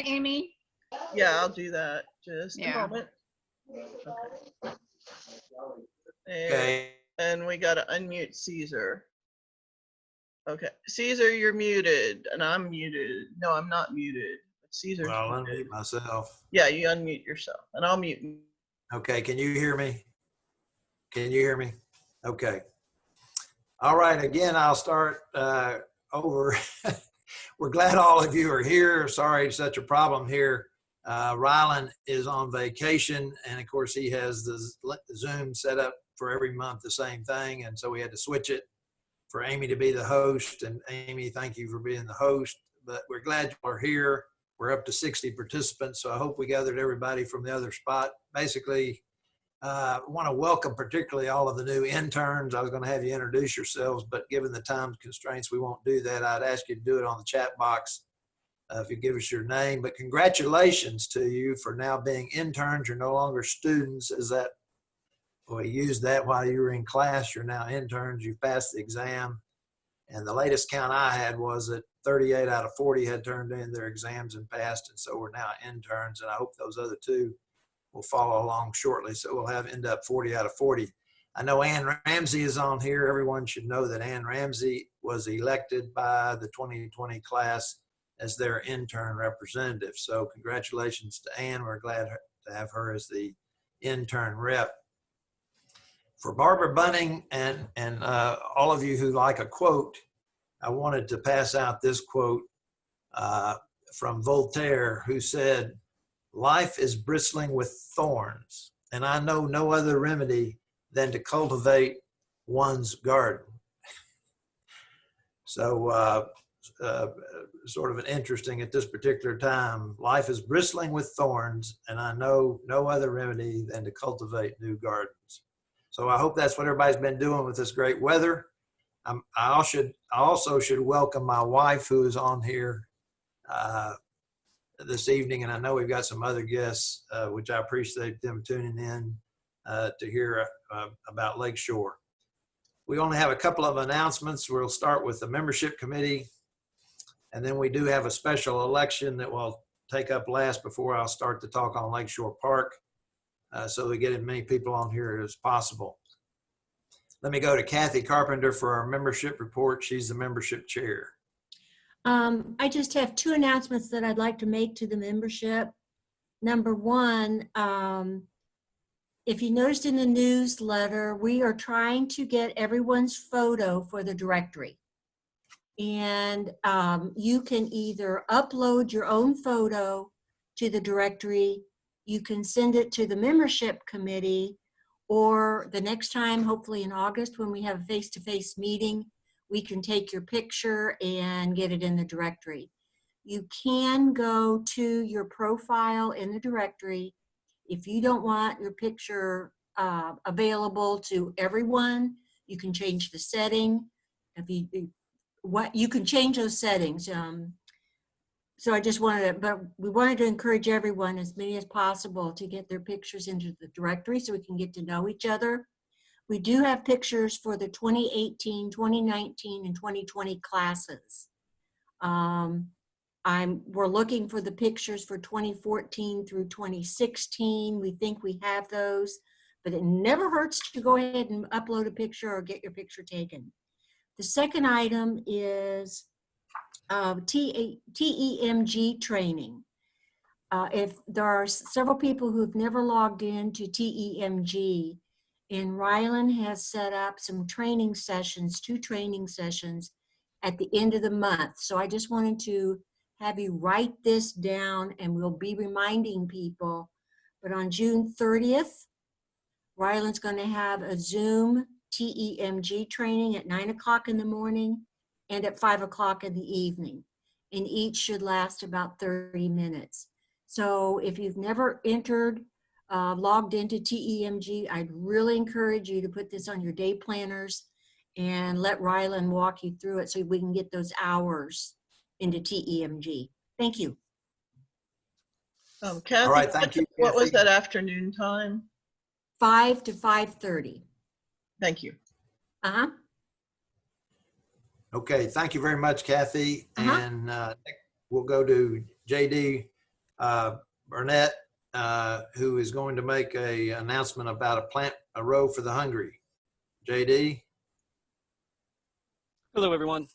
Amy? Yeah, I'll do that. Just a Yeah. moment. Okay. Okay. And we got to unmute Caesar. Okay, Caesar, you're muted, and I'm muted. No, I'm not muted. Caesar's Well, I'll muted. unmute myself. Yeah, you unmute yourself, and I'll mute. Okay, can you hear me? Can you hear me? Okay. All right, again, I'll start over. We're glad all of you are here. Sorry, such a problem here. Rylan is on vacation, and of course, he has the Zoom set up for every month, the same thing, and so we had to switch it for Amy to be the host. And Amy, thank you for being the host, but we're glad you are here. We're up to 60 participants, so I hope we gathered everybody from the other spot. Basically, I want to welcome particularly all of the new interns. I was going to have you introduce yourselves, but given the time constraints, we won't do that. I'd ask you to do it on the chat box if you give us your name. But congratulations to you for now being interns. You're no longer students. Is that, well, you used that while you were in class. You're now interns. You've passed the exam. And the latest count I had was that 38 out of 40 had turned in their exams and passed. And so we're now interns. And I hope those other two will follow along shortly. So we'll end up 40 out of 40. I know Ann Ramsey is on here. Everyone should know that Ann Ramsey was elected by the 2020 class as their intern representative. So congratulations to Ann. We're glad to have her as the intern rep. For Barbara Bunning and all of you who like a quote, I wanted to pass out this quote from Voltaire, who said, "Life is bristling with thorns, and I know no other remedy than to cultivate one's garden." So sort of an interesting at this particular time. Life is bristling with thorns, and I know no other remedy than to cultivate new gardens. So I hope that's what everybody's been doing with this great weather. I also should welcome my wife, who is on here this evening, and I know we've got some other guests, which I appreciate them tuning in to hear about Lakeshore. We only have a couple of announcements. We'll start with the membership committee, and then we do have a special election that we'll take up last before I'll start to talk on Lakeshore Park, so we get as many people on here as possible. Let me go to Kathy Carpenter for our membership report. She's the membership chair. I just have two announcements that I'd like to make to the membership. Number one, if you noticed in the newsletter, we are trying to get everyone's photo for the directory. And you can either upload your own photo to the directory, you can send it to the membership committee, or the next time, hopefully in August, when we have a face-to-face meeting, we can take your picture and get it in the directory. You can go to your profile in the directory. If you don't want your picture available to everyone, you can change the setting. You can change those settings. So I just we wanted to encourage everyone, as many as possible, to get their pictures into the directory so we can get to know each other. We do have pictures for the 2018, 2019, and 2020 classes. We're looking for the pictures for 2014 through 2016. We think we have those, but it never hurts to go ahead and upload a picture or get your picture taken. The second item is TEMG training. If there are several people who've never logged into TEMG, and Rylan has set up some training sessions, 2 training sessions at the end of the month. So I just wanted to have you write this down, and we'll be reminding people. But on June 30th, Rylan's going to have a Zoom TEMG training at 9 o'clock in the morning and at 5 o'clock in the evening. And each should last about 30 minutes. So if you've never logged into TEMG, I'd really encourage you to put this on your day planners and let Rylan walk you through it so we can get those hours into TEMG. Thank you. Kathy, All right, thank you. What was that afternoon time? 5 to 5:30. Thank you. Uh-huh. Okay, thank you very much, Kathy. And we'll go to JD Burnett, who is going to make a announcement about a Plant a Row for the Hungry. JD? Hello, everyone.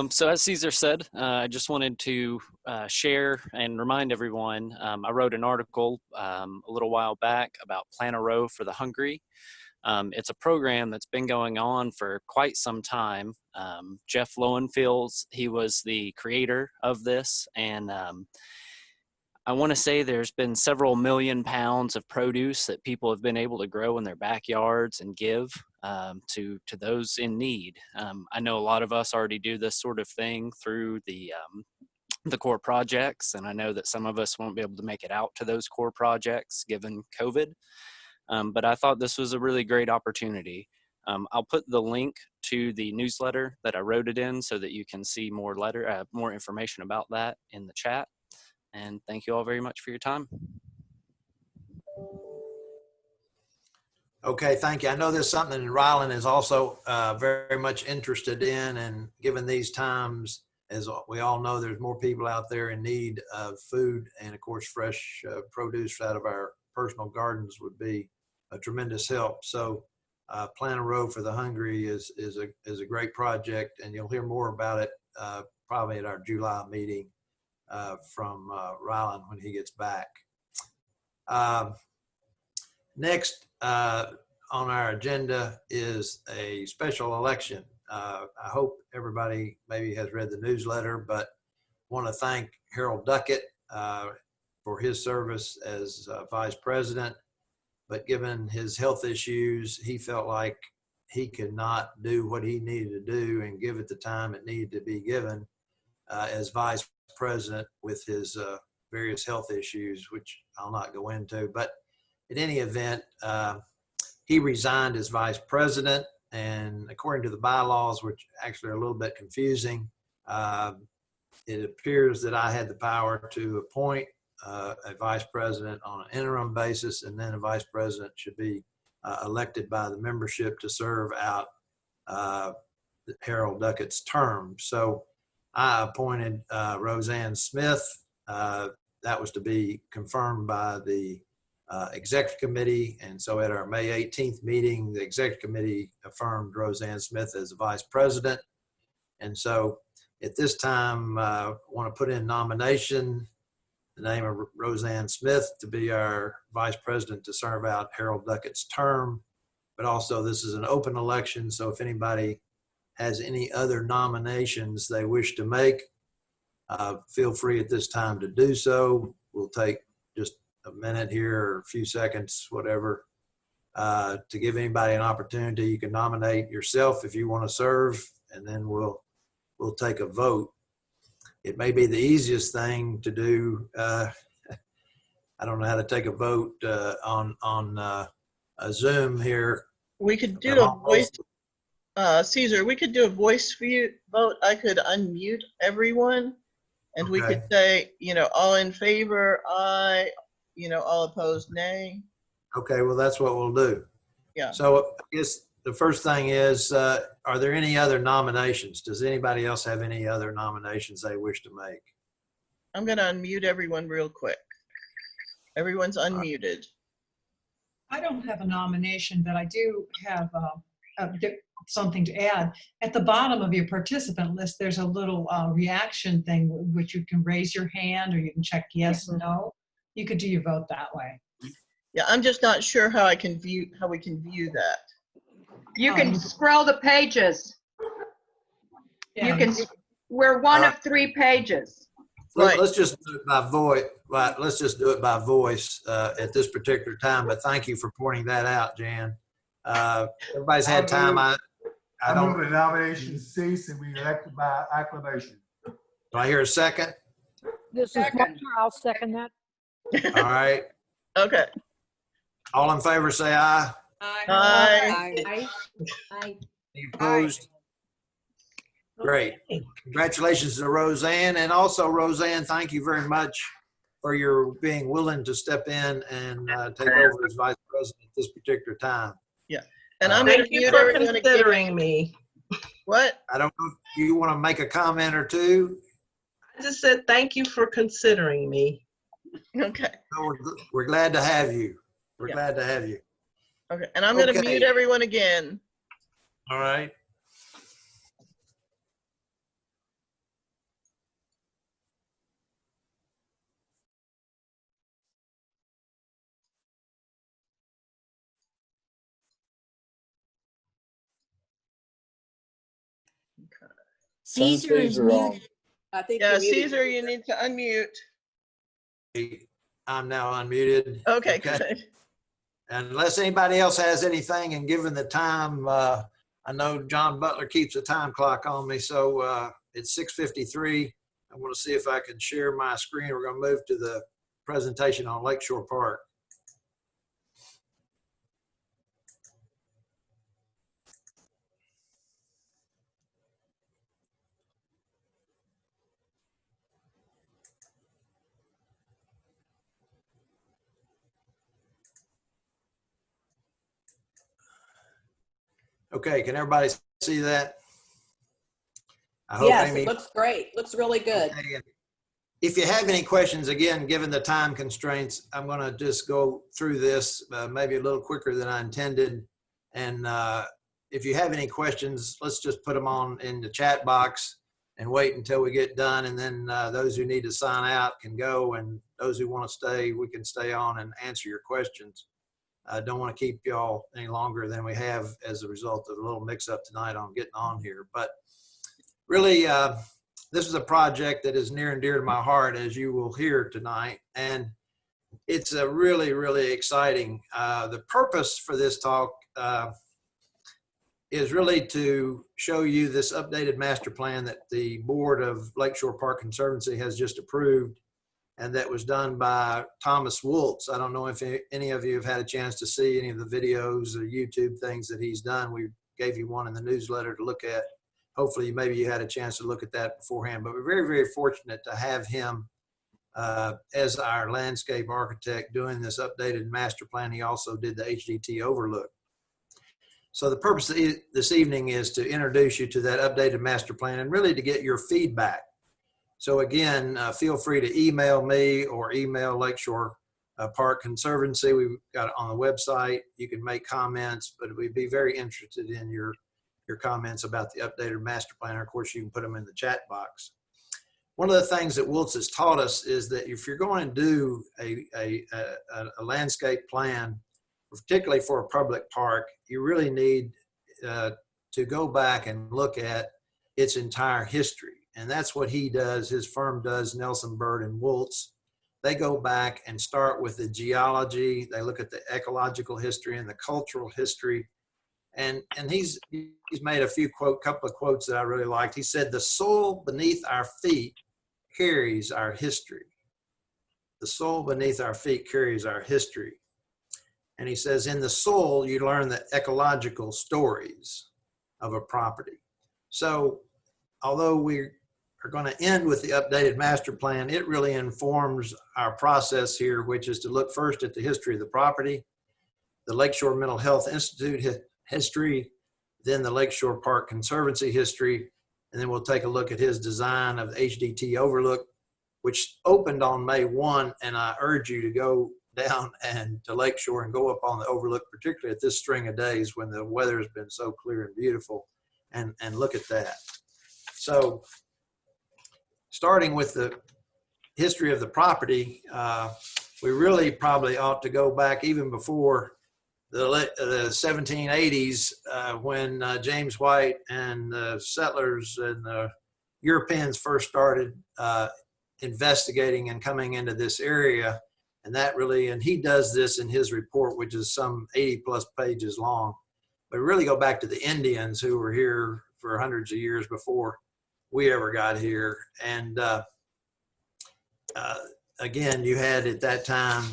So as Caesar said, I just wanted to share and remind everyone, I wrote an article a little while back about Plant a Row for the Hungry. It's a program that's been going on for quite some time. Jeff Lowenfields, he was the creator of this, and I want to say there's been several million pounds of produce that people have been able to grow in their backyards and give to those in need. I know a lot of us already do this sort of thing through the core projects, and I know that some of us won't be able to make it out to those core projects given COVID. But I thought this was a really great opportunity. I'll put the link to the newsletter that I wrote it in so that you can see more information about that in the chat. And thank you all very much for your time. Okay, thank you. I know there's something that Ryland is also very much interested in, and given these times, as we all know, there's more people out there in need of food, and of course, fresh produce out of our personal gardens would be a tremendous help. So Plant a Row for the Hungry is a great project, and you'll hear more about it probably at our July meeting from Ryland when he gets back. Next on our agenda is a special election. I hope everybody maybe has read the newsletter, but want to thank Harold Duckett for his service as vice president. But given his health issues, he felt like he could not do what he needed to do and give it the time it needed to be given as vice president with his various health issues, which I'll not go into. But in any event, he resigned as vice president, and according to the bylaws, which actually are a little bit confusing, it appears that I had the power to appoint a vice president on an interim basis, and then a vice president should be elected by the membership to serve out Harold Duckett's term. So I appointed Roseanne Smith. That was to be confirmed by the executive committee. And so at our May 18th meeting, the executive committee affirmed Roseanne Smith as the vice president. And so at this time, I want to put in nomination the name of Roseanne Smith to be our vice president to serve out Harold Duckett's term. But also this is an open election, so if anybody has any other nominations they wish to make, feel free at this time to do so. We'll take just a minute here or a few seconds, whatever, to give anybody an opportunity. You can nominate yourself if you want to serve, and then we'll take a vote. It may be the easiest thing to do. I don't know how to take a vote on a Zoom here. We could do a voice, Caesar, we could do a voice vote. I could unmute everyone, and we could say, all in favor, aye, all opposed, nay. Okay, well, that's what we'll do. Yeah. So I guess the first thing is, are there any other nominations? Does anybody else have any other nominations they wish to make? I'm going to unmute everyone real quick. Everyone's unmuted. I don't have a nomination, but I do have something to add. At the bottom of your participant list, there's a little reaction thing which you can raise your hand or you can check yes, no. You could do your vote that way. Yeah, I'm just not sure how we can view that. You can scroll the pages. Yeah. We're one of 3 pages. Right. Let's just do it by voice. Right. Let's just do it by voice at this particular time. But thank you for pointing that out, Jan. Everybody's had time. I move the nomination cease and we elect by acclamation. Do I hear a second? This is Martha. I'll second that. All right. Okay. All in favor, say aye. Aye. Aye. Any opposed? Great. Congratulations to Roseanne. And also, Roseanne, thank you very much for your being willing to step in and take over as vice president at this particular time. Yeah. And I'm going to mute everyone considering me. What? I don't know if you want to make a comment or two. just said thank you for considering me. Okay, So we're glad to have you. We're Yeah. glad to have you. okay. And I'm going to Okay. mute everyone again. All right. Caesar is muted. I think Yeah, you're muted. Caesar, you need to unmute. I'm now unmuted. Okay, good. Unless anybody else has anything, and given the time, I know John Butler keeps a time clock on me, so it's 6:53. I want to see if I can share my screen. We're going to move to the presentation on Lakeshore Park. Okay, can everybody see that? I hope Yes, Amy. it looks great. Looks really good. Okay, and if you have any questions, again, given the time constraints, I'm going to just go through this maybe a little quicker than I intended. And if you have any questions, let's just put them on in the chat box and wait until we get done. And then those who need to sign out can go, and those who want to stay, we can stay on and answer your questions. I don't want to keep y'all any longer than we have as a result of a little mix up tonight on getting on here. But really, this is a project that is near and dear to my heart, as you will hear tonight. And it's a really, really exciting. The purpose for this talk is really to show you this updated master plan that the board of Lakeshore Park Conservancy has just approved, and that was done by Thomas Woltz. I don't know if any of you have had a chance to see any of the videos or YouTube things that he's done. We gave you one in the newsletter to look at. Hopefully, maybe you had a chance to look at that beforehand, but we're very, very fortunate to have him as our landscape architect doing this updated master plan. He also did the HDT overlook. So the purpose of this evening is to introduce you to that updated master plan and really to get your feedback. So again, feel free to email me or email Lakeshore Park Conservancy. We've got it on the website. You can make comments, but we'd be very interested in your comments about the updated master plan. Of course, you can put them in the chat box. One of the things that Woltz has taught us is that if you're going to do a landscape plan, particularly for a public park, you really need to go back and look at its entire history. And that's what he does, his firm does, Nelson, Bird, and Woltz. They go back and start with the geology. They look at the ecological history and the cultural history. And he's made a couple of quotes that I really liked. He said, "The soil beneath our feet carries our history. The soil beneath our feet carries our history." And he says, in the soil, you learn the ecological stories of a property. So although we are going to end with the updated master plan, it really informs our process here, which is to look first at the history of the property, the Lakeshore Mental Health Institute history, then the Lakeshore Park Conservancy history, and then we'll take a look at his design of the HDT overlook, which opened on May 1, and I urge you to go down and to Lakeshore and go up on the overlook, particularly at this string of days when the weather has been so clear and beautiful, and look at that. So starting with the history of the property, we really probably ought to go back even before the 1780s when James White and the settlers and the Europeans first started investigating and coming into this area. And that really, and he does this in his report, which is some 80 plus pages long, but really go back to the Indians who were here for hundreds of years before we ever got here. And again, you had at that time,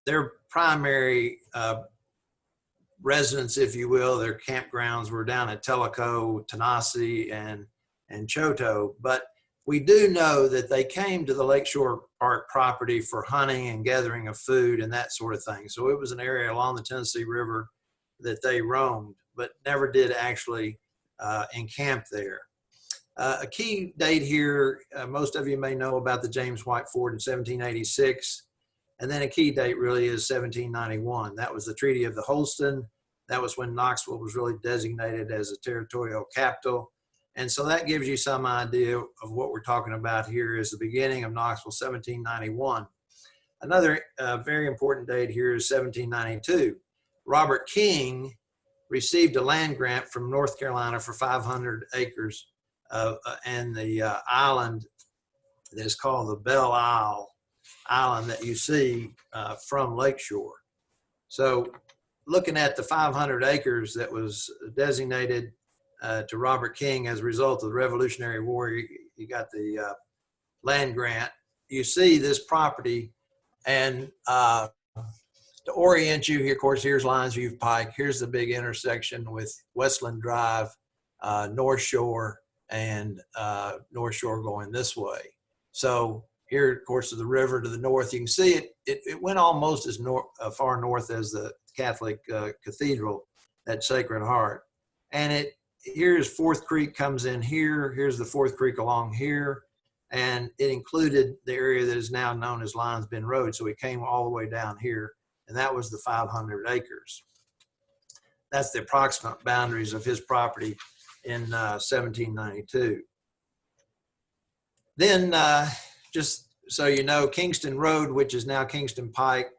their primary residence, if you will, their campgrounds were down at Tellico, Tanasi, and Choto. But we do know that they came to the Lakeshore Park property for hunting and gathering of food and that sort of thing. So it was an area along the Tennessee River that they roamed, but never did actually encamp there. A key date here, most of you may know about the James White Ford in 1786. And then a key date really is 1791. That was the Treaty of the Holston. That was when Knoxville was really designated as a territorial capital. And so that gives you some idea of what we're talking about here is the beginning of Knoxville, 1791. Another very important date here is 1792. Robert King received a land grant from North Carolina for 500 acres and the island that is called the Belle Isle Island that you see from Lakeshore. So looking at the 500 acres that was designated to Robert King as a result of the Revolutionary War, you got the land grant. You see this property, and to orient you here, of course, here's Lions View Pike. Here's the big intersection with Westland Drive, North Shore, and North Shore going this way. So here, of course, is the river to the north. You can see it went almost as far north as the Catholic Cathedral at Sacred Heart. And here's Fourth Creek comes in here. Here's the Fourth Creek along here. And it included the area that is now known as Lions Bend Road. So it came all the way down here. And that was the 500 acres. That's the approximate boundaries of his property in 1792. Then just so you know, Kingston Road, which is now Kingston Pike,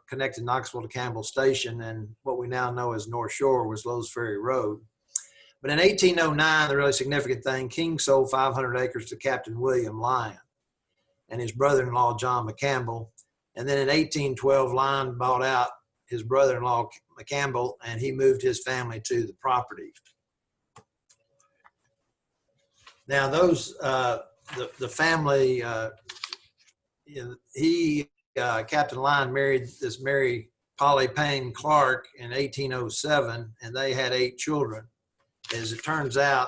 connected Knoxville to Campbell Station, and what we now know as North Shore was Lowe's Ferry Road. But in 1809, the really significant thing, King sold 500 acres to Captain William Lyon and his brother-in-law, John McCampbell. And then in 1812, Lyon bought out his brother-in-law, McCampbell, and he moved his family to the property. Now, those, the family, Captain Lyon married this Mary Polly Payne Clark in 1807, and they had 8 children. As it turns out,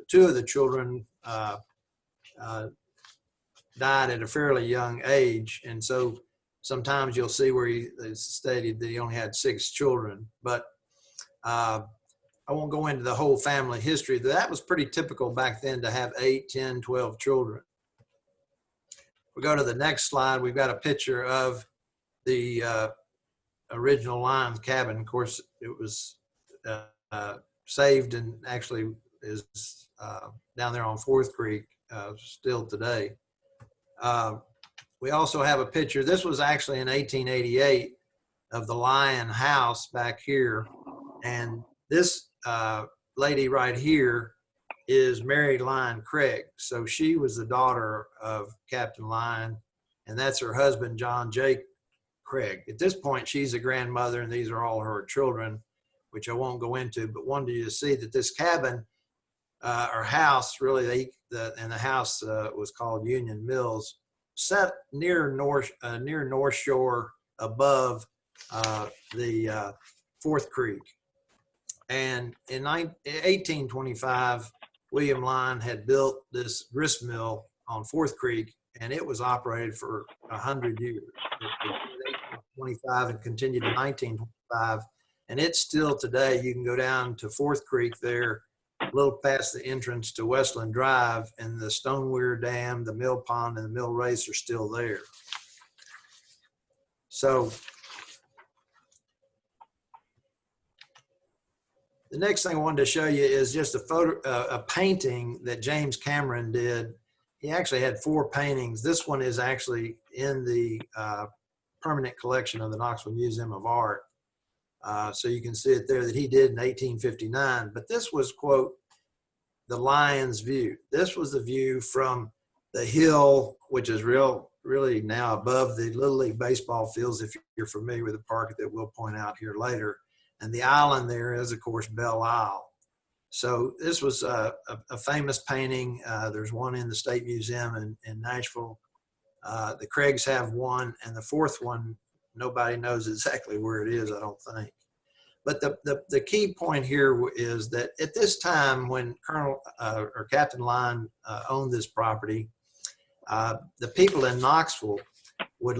two of the children died at a fairly young age, and so sometimes you'll see where it's stated that he only had 6 children. But I won't go into the whole family history. That was pretty typical back then to have 8, 10, 12 children. We go to the next slide. We've got a picture of the original Lyons cabin. Of course, it was saved and actually is down there on Fourth Creek still today. We also have a picture. This was actually in 1888 of the Lyon house back here. And this lady right here is Mary Lyon Craig. So she was the daughter of Captain Lyon, and that's her husband, John J. Craig. At this point, she's a grandmother, and these are all her children, which I won't go into, but wanted you to see that this cabin or house, really, and the house was called Union Mills, set near North Shore above the Fourth Creek. And in 1825, William Lyon had built this grist mill on Fourth Creek, and it was operated for 100 years. It 1825 and continued in 1925. And it's still today, you can go down to Fourth Creek there, a little past the entrance to Westland Drive, and the Stoneweir Dam, the mill pond, and the mill race are still there. So the next thing I wanted to show you is just a painting that James Cameron did. He actually had 4 paintings. This one is actually in the permanent collection of the Knoxville Museum of Art. So you can see it there that he did in 1859. But this was, quote, the Lion's View. This was the view from the hill, which is really now above the Little League baseball fields, if you're familiar with the park that we'll point out here later. And the island there is, of course, Belle Isle. So this was a famous painting. There's one in the State Museum in Nashville. The Craigs have one, and the 4th one, nobody knows exactly where it is, I don't think. But the key point here is that at this time when Captain Lyon owned this property, the people in Knoxville would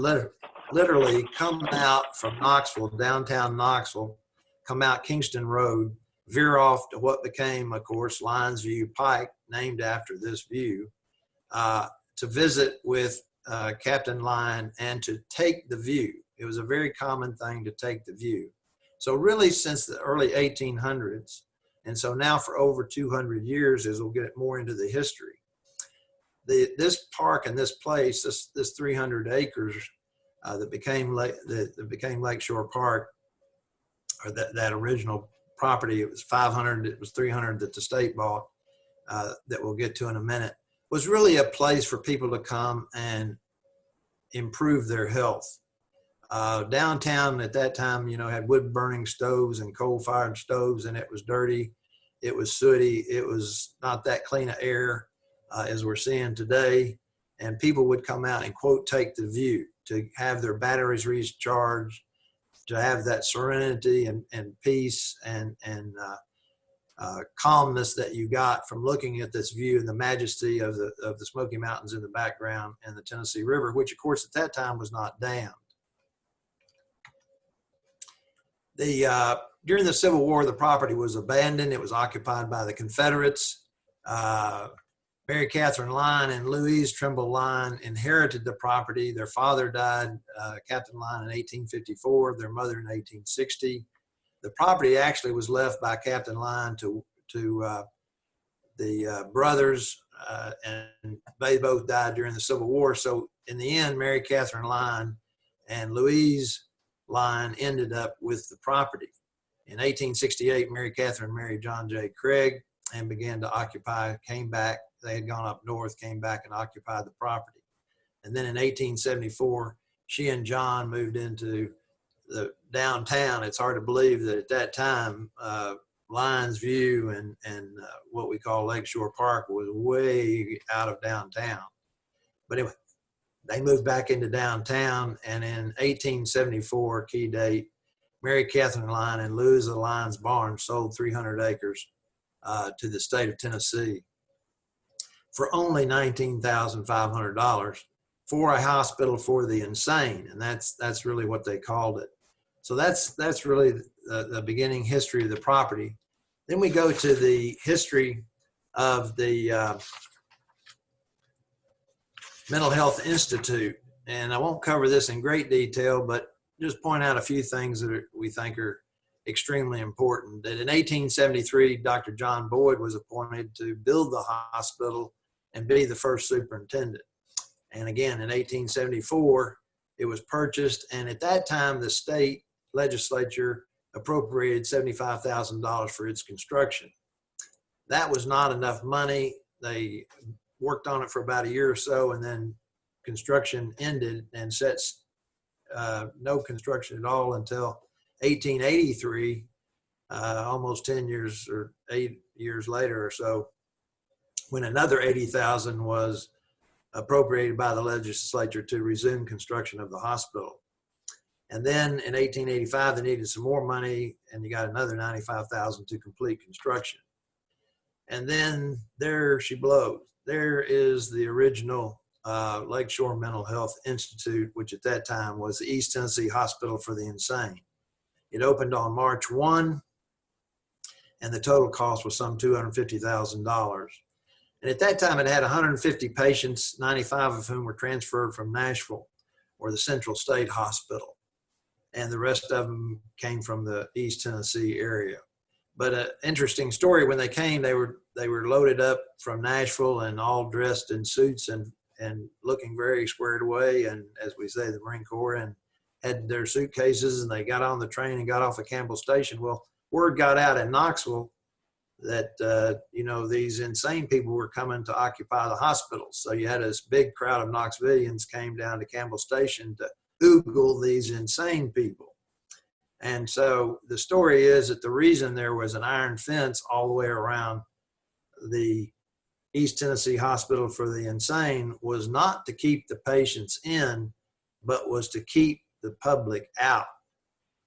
literally come out from Knoxville, downtown Knoxville, come out Kingston Road, veer off to what became, of course, Lions View Pike, named after this view, to visit with Captain Lyon and to take the view. It was a very common thing to take the view. So really since the early 1800s, and so now for over 200 years, as we'll get more into the history, this park and this place, this 300 acres that became Lakeshore Park, or that original property, it was 500, it was 300 that the state bought, that we'll get to in a minute, was really a place for people to come and improve their health. Downtown at that time, had wood burning stoves and coal fired stoves, and it was dirty, it was sooty, it was not that clean of air as we're seeing today. And people would come out and, quote, take the view, to have their batteries recharged, to have that serenity and peace and calmness that you got from looking at this view and the majesty of the Smoky Mountains in the background and the Tennessee River, which of course at that time was not dammed. During the Civil War, the property was abandoned. It was occupied by the Confederates. Mary Catherine Lyon and Louise Trimble Lyon inherited the property. Their father died, Captain Lyon, in 1854, their mother in 1860. The property actually was left by Captain Lyon to the brothers, and they both died during the Civil War. So in the end, Mary Catherine Lyon and Louise Lyon ended up with the property. In 1868, Mary Catherine married John J. Craig and began to occupy, came back. They had gone up north, came back and occupied the property. And then in 1874, she and John moved into the downtown. It's hard to believe that at that time, Lions View and what we call Lakeshore Park was way out of downtown. But anyway, they moved back into downtown, and in 1874, key date, Mary Catherine Lyon and Louisa Lyon's barn sold 300 acres to the state of Tennessee for only $19,500 for a hospital for the insane, and that's really what they called it. So that's really the beginning history of the property. Then we go to the history of the Mental Health Institute, and I won't cover this in great detail, but just point out a few things that we think are extremely important. That in 1873, Dr. John Boyd was appointed to build the hospital and be the first superintendent. And again, in 1874, it was purchased, and at that time, the state legislature appropriated $75,000 for its construction. That was not enough money. They worked on it for about a year or so, and then construction ended and sets no construction at all until 1883, almost 10 years or 8 years later or so, when another $80,000 was appropriated by the legislature to resume construction of the hospital. And then in 1885, they needed some more money, and you got another $95,000 to complete construction. And then there she blows. There is the original Lakeshore Mental Health Institute, which at that time was the East Tennessee Hospital for the Insane. It opened on March 1, and the total cost was some $250,000. And at that time, it had 150 patients, 95 of whom were transferred from Nashville or the Central State Hospital. And the rest of them came from the East Tennessee area. But an interesting story, when they came, they were loaded up from Nashville and all dressed in suits and looking very squared away, and as we say, the Marine Corps, and had their suitcases, and they got on the train and got off at Campbell Station. Well, word got out in Knoxville that, these insane people were coming to occupy the hospital. So you had this big crowd of Knoxvillians came down to Campbell Station to oogle these insane people. And so the story is that the reason there was an iron fence all the way around the East Tennessee Hospital for the Insane was not to keep the patients in, but was to keep the public out.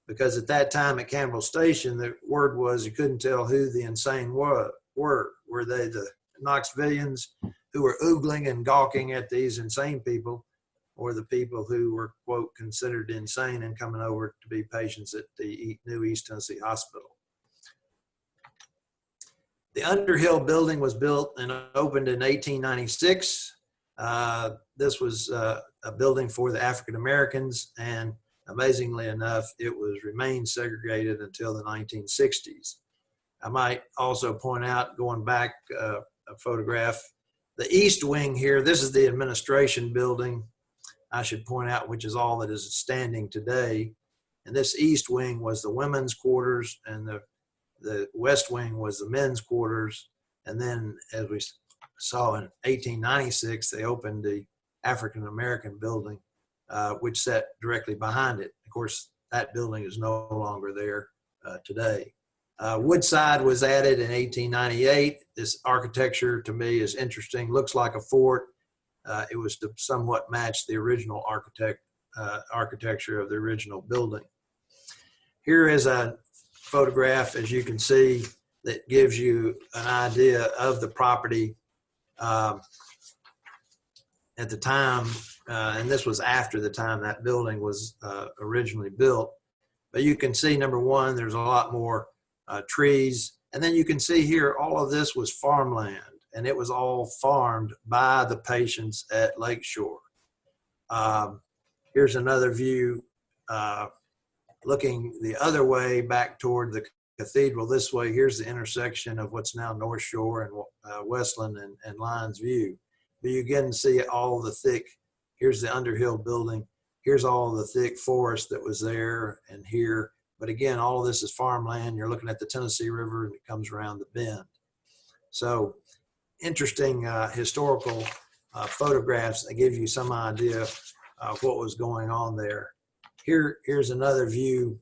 Because at that time at Campbell Station, the word was you couldn't tell who the insane were. Were they the Knoxvillians who were oogling and gawking at these insane people, or the people who were, quote, considered insane and coming over to be patients at the new East Tennessee Hospital? The Underhill building was built and opened in 1896. This was a building for the African Americans, and amazingly enough, it was remained segregated until the 1960s. I might also point out, going back a photograph, the east wing here, this is the administration building, I should point out, which is all that is standing today. And this east wing was the women's quarters, and the west wing was the men's quarters. And then, as we saw in 1896, they opened the African American building, which sat directly behind it. Of course, that building is no longer there today. Woodside was added in 1898. This architecture to me is interesting. Looks like a fort. It was to somewhat match the original architecture of the original building. Here is a photograph, as you can see, that gives you an idea of the property at the time, and this was after the time that building was originally built. But you can see, number one, there's a lot more trees. And then you can see here, all of this was farmland, and it was all farmed by the patients at Lakeshore. Here's another view looking the other way back toward the cathedral this way. Here's the intersection of what's now North Shore and Westland and Lyons View. But you again see all the thick, here's the Underhill building. Here's all the thick forest that was there and here. But again, all of this is farmland. You're looking at the Tennessee River, and it comes around the bend. So interesting historical photographs that give you some idea of what was going on there. Here's another view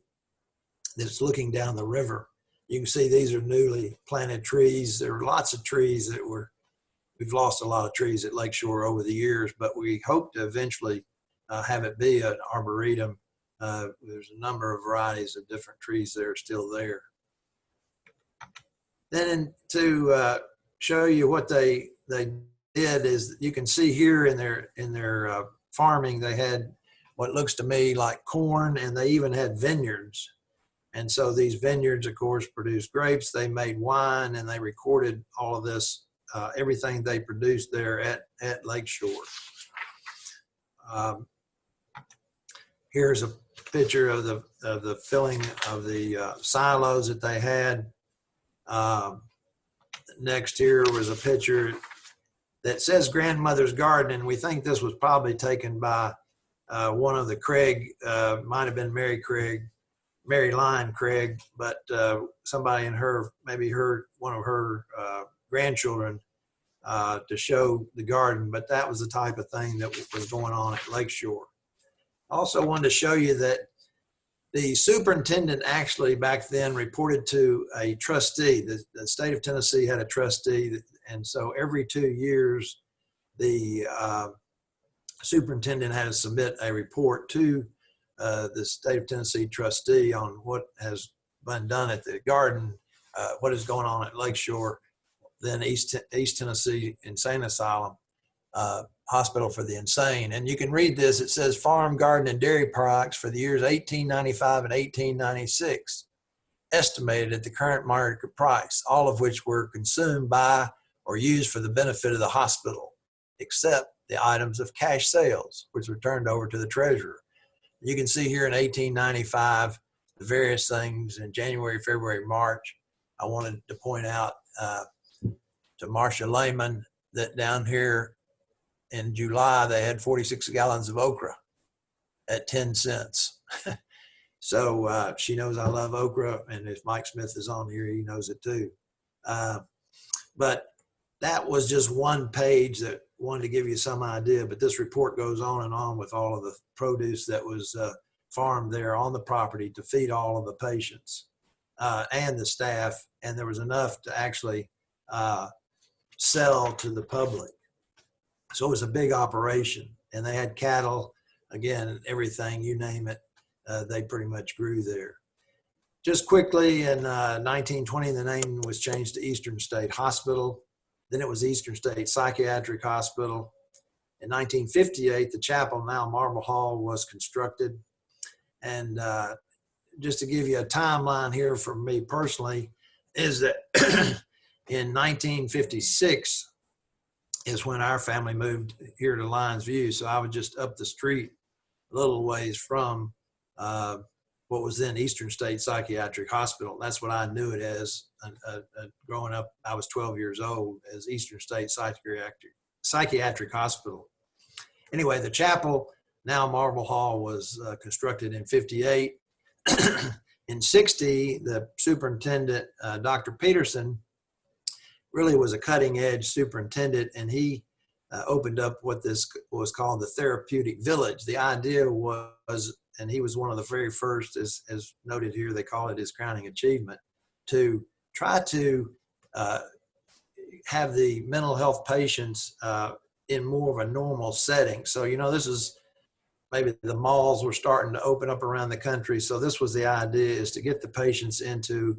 that's looking down the river. You can see these are newly planted trees. There are lots of trees that we've lost a lot of trees at Lakeshore over the years, but we hope to eventually have it be an arboretum. There's a number of varieties of different trees that are still there. Then to show you what they did is, you can see here in their farming, they had what looks to me like corn, and they even had vineyards. And so these vineyards, of course, produced grapes. They made wine, and they recorded all of this, everything they produced there at Lakeshore. Here's a picture of the filling of the silos that they had. Next here was a picture that says Grandmother's Garden, and we think this was probably taken by one of the Craig, might have been Mary Lyon Craig, but somebody in her, maybe one of her grandchildren, to show the garden. But that was the type of thing that was going on at Lakeshore. Also wanted to show you that the superintendent actually back then reported to a trustee. The state of Tennessee had a trustee, and so every 2 years, the superintendent had to submit a report to the state of Tennessee trustee on what has been done at the garden, what is going on at Lakeshore, then East Tennessee Insane Asylum, Hospital for the Insane. And you can read this. It says farm, garden, and dairy products for the years 1895 and 1896, estimated at the current market price, all of which were consumed by or used for the benefit of the hospital, except the items of cash sales, which were turned over to the treasurer. You can see here in 1895, the various things in January, February, March. I wanted to point out to Marcia Lehman that down here in July, they had 46 gallons of okra at 10 cents. So she knows I love okra, and if Mike Smith is on here, he knows it too. But that was just one page that wanted to give you some idea, but this report goes on and on with all of the produce that was farmed there on the property to feed all of the patients and the staff, and there was enough to actually sell to the public. So it was a big operation, and they had cattle, again, everything, you name it, they pretty much grew there. Just quickly, in 1920, the name was changed to Eastern State Hospital. Then it was Eastern State Psychiatric Hospital. In 1958, the chapel, now Marble Hall, was constructed. And just to give you a timeline here for me personally, is that In 1956 is when our family moved here to Lions View. So I was just up the street a little ways from what was then Eastern State Psychiatric Hospital. That's what I knew it as. Growing up, I was 12 years old, as Eastern State Psychiatric Hospital. Anyway, the chapel, now Marble Hall, was constructed in 58. In 60, the superintendent, Dr. Peterson, really was a cutting edge superintendent, and he opened up what this was called the therapeutic village. The idea was, and he was one of the very first, as noted here, they call it his crowning achievement, to try to have the mental health patients in more of a normal setting. So, you know, this is maybe the malls were starting to open up around the country. So this was the idea, is to get the patients into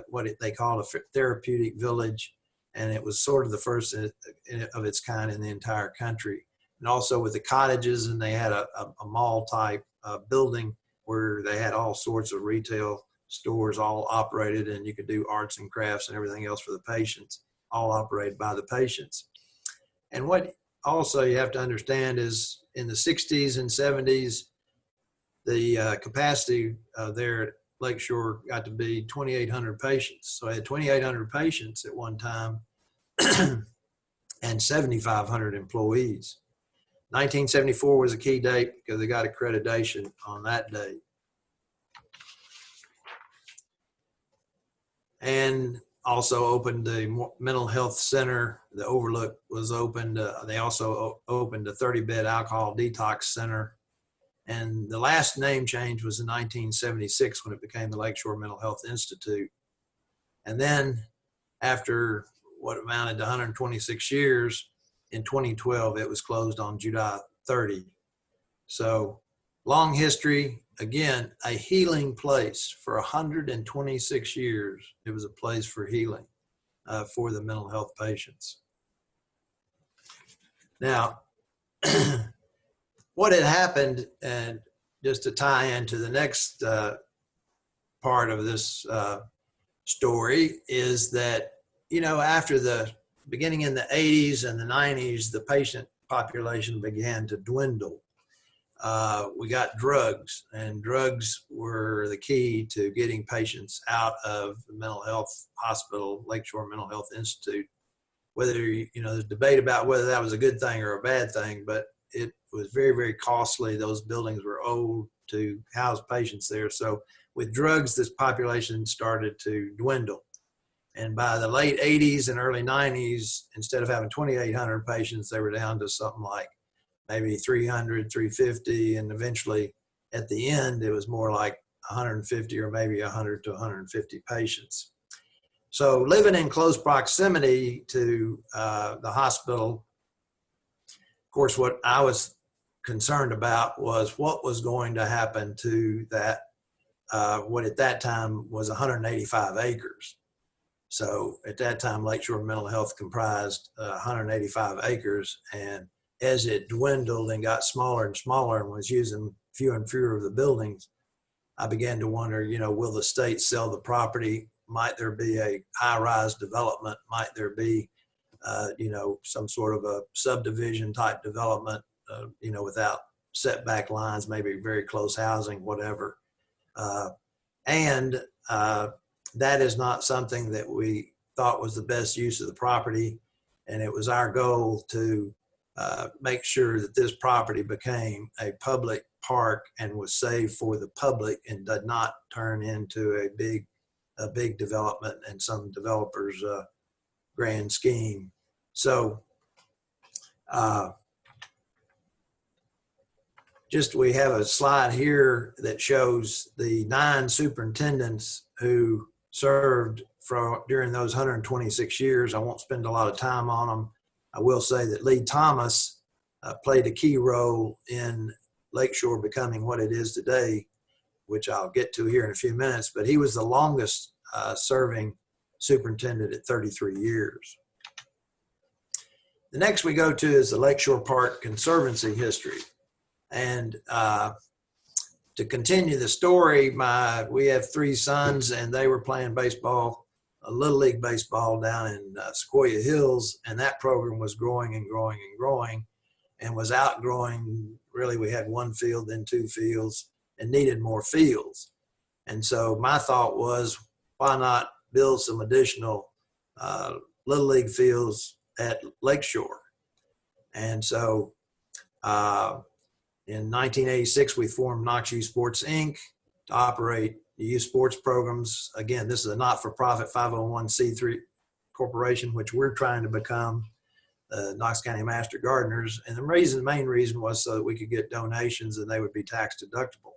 what they call a therapeutic village. And it was sort of the first of its kind in the entire country. And also with the cottages, and they had a mall type building where they had all sorts of retail stores all operated, and you could do arts and crafts and everything else for the patients, all operated by the patients. And what also you have to understand is in the 60s and 70s, the capacity there at Lakeshore got to be 2,800 patients. So I had 2,800 patients at one time and 7,500 employees. 1974 was a key date because they got accreditation on that date. And also opened the mental health center. The Overlook was opened. They also opened a 30-bed alcohol detox center. And the last name change was in 1976 when it became the Lakeshore Mental Health Institute. And then after what amounted to 126 years, in 2012, it was closed on July 30. So long history. Again, a healing place for 126 years. It was a place for healing for the mental health patients. Now, what had happened, and just to tie into the next part of this story, is that, you know, after the beginning in the 80s and the 90s, the patient population began to dwindle. We got drugs, and drugs were the key to getting patients out of the mental health hospital, Lakeshore Mental Health Institute. Whether, you know, there's debate about whether that was a good thing or a bad thing, but it was very, very costly. Those buildings were old to house patients there. So with drugs, this population started to dwindle. And by the late 80s and early 90s, instead of having 2,800 patients, they were down to something like maybe 300, 350, and eventually at the end, it was more like 150 or maybe 100 to 150 patients. So living in close proximity to the hospital, of course, what I was concerned about was what was going to happen to that, what at that time was 185 acres. So at that time, Lakeshore Mental Health comprised 185 acres, and as it dwindled and got smaller and smaller and was using fewer and fewer of the buildings, I began to wonder, you know, will the state sell the property? Might there be a high-rise development? Might there be, you know, some sort of a subdivision type development, you know, without setback lines, maybe very close housing, whatever. And that is not something that we thought was the best use of the property. And it was our goal to make sure that this property became a public park and was saved for the public and did not turn into a big development and some developer's grand scheme. So we have a slide here that shows the 9 superintendents who served during those 126 years. I won't spend a lot of time on them. I will say that Lee Thomas played a key role in Lakeshore becoming what it is today, which I'll get to here in a few minutes, but he was the longest serving superintendent at 33 years. The next we go to is the Lakeshore Park Conservancy history. And to continue the story, we have 3 sons, and they were playing baseball a Little League baseball down in Sequoia Hills, and that program was growing and growing and growing, and was outgrowing. Really, we had one field, then two fields, and needed more fields. And so my thought was, why not build some additional Little League fields at Lakeshore? And so in 1986, we formed Knox Youth Sports, Inc. to operate the youth sports programs. Again, this is a not-for-profit 501c3 corporation, which we're trying to become, Knox County Master Gardeners. And the main reason was so that we could get donations and they would be tax deductible.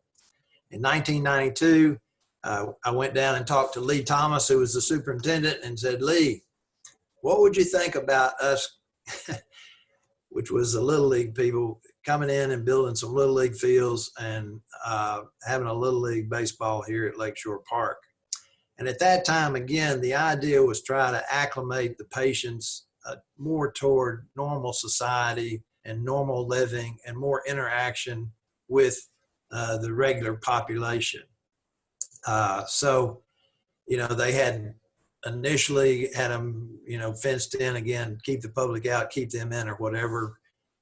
In 1992, I went down and talked to Lee Thomas, who was the superintendent, and said, Lee, what would you think about us, which was the Little League people, coming in and building some Little League fields and having a Little League baseball here at Lakeshore Park? And at that time, again, the idea was try to acclimate the patients more toward normal society and normal living and more interaction with the regular population. So, you know, they had initially had them, you know, fenced in, again, keep the public out, keep them in or whatever.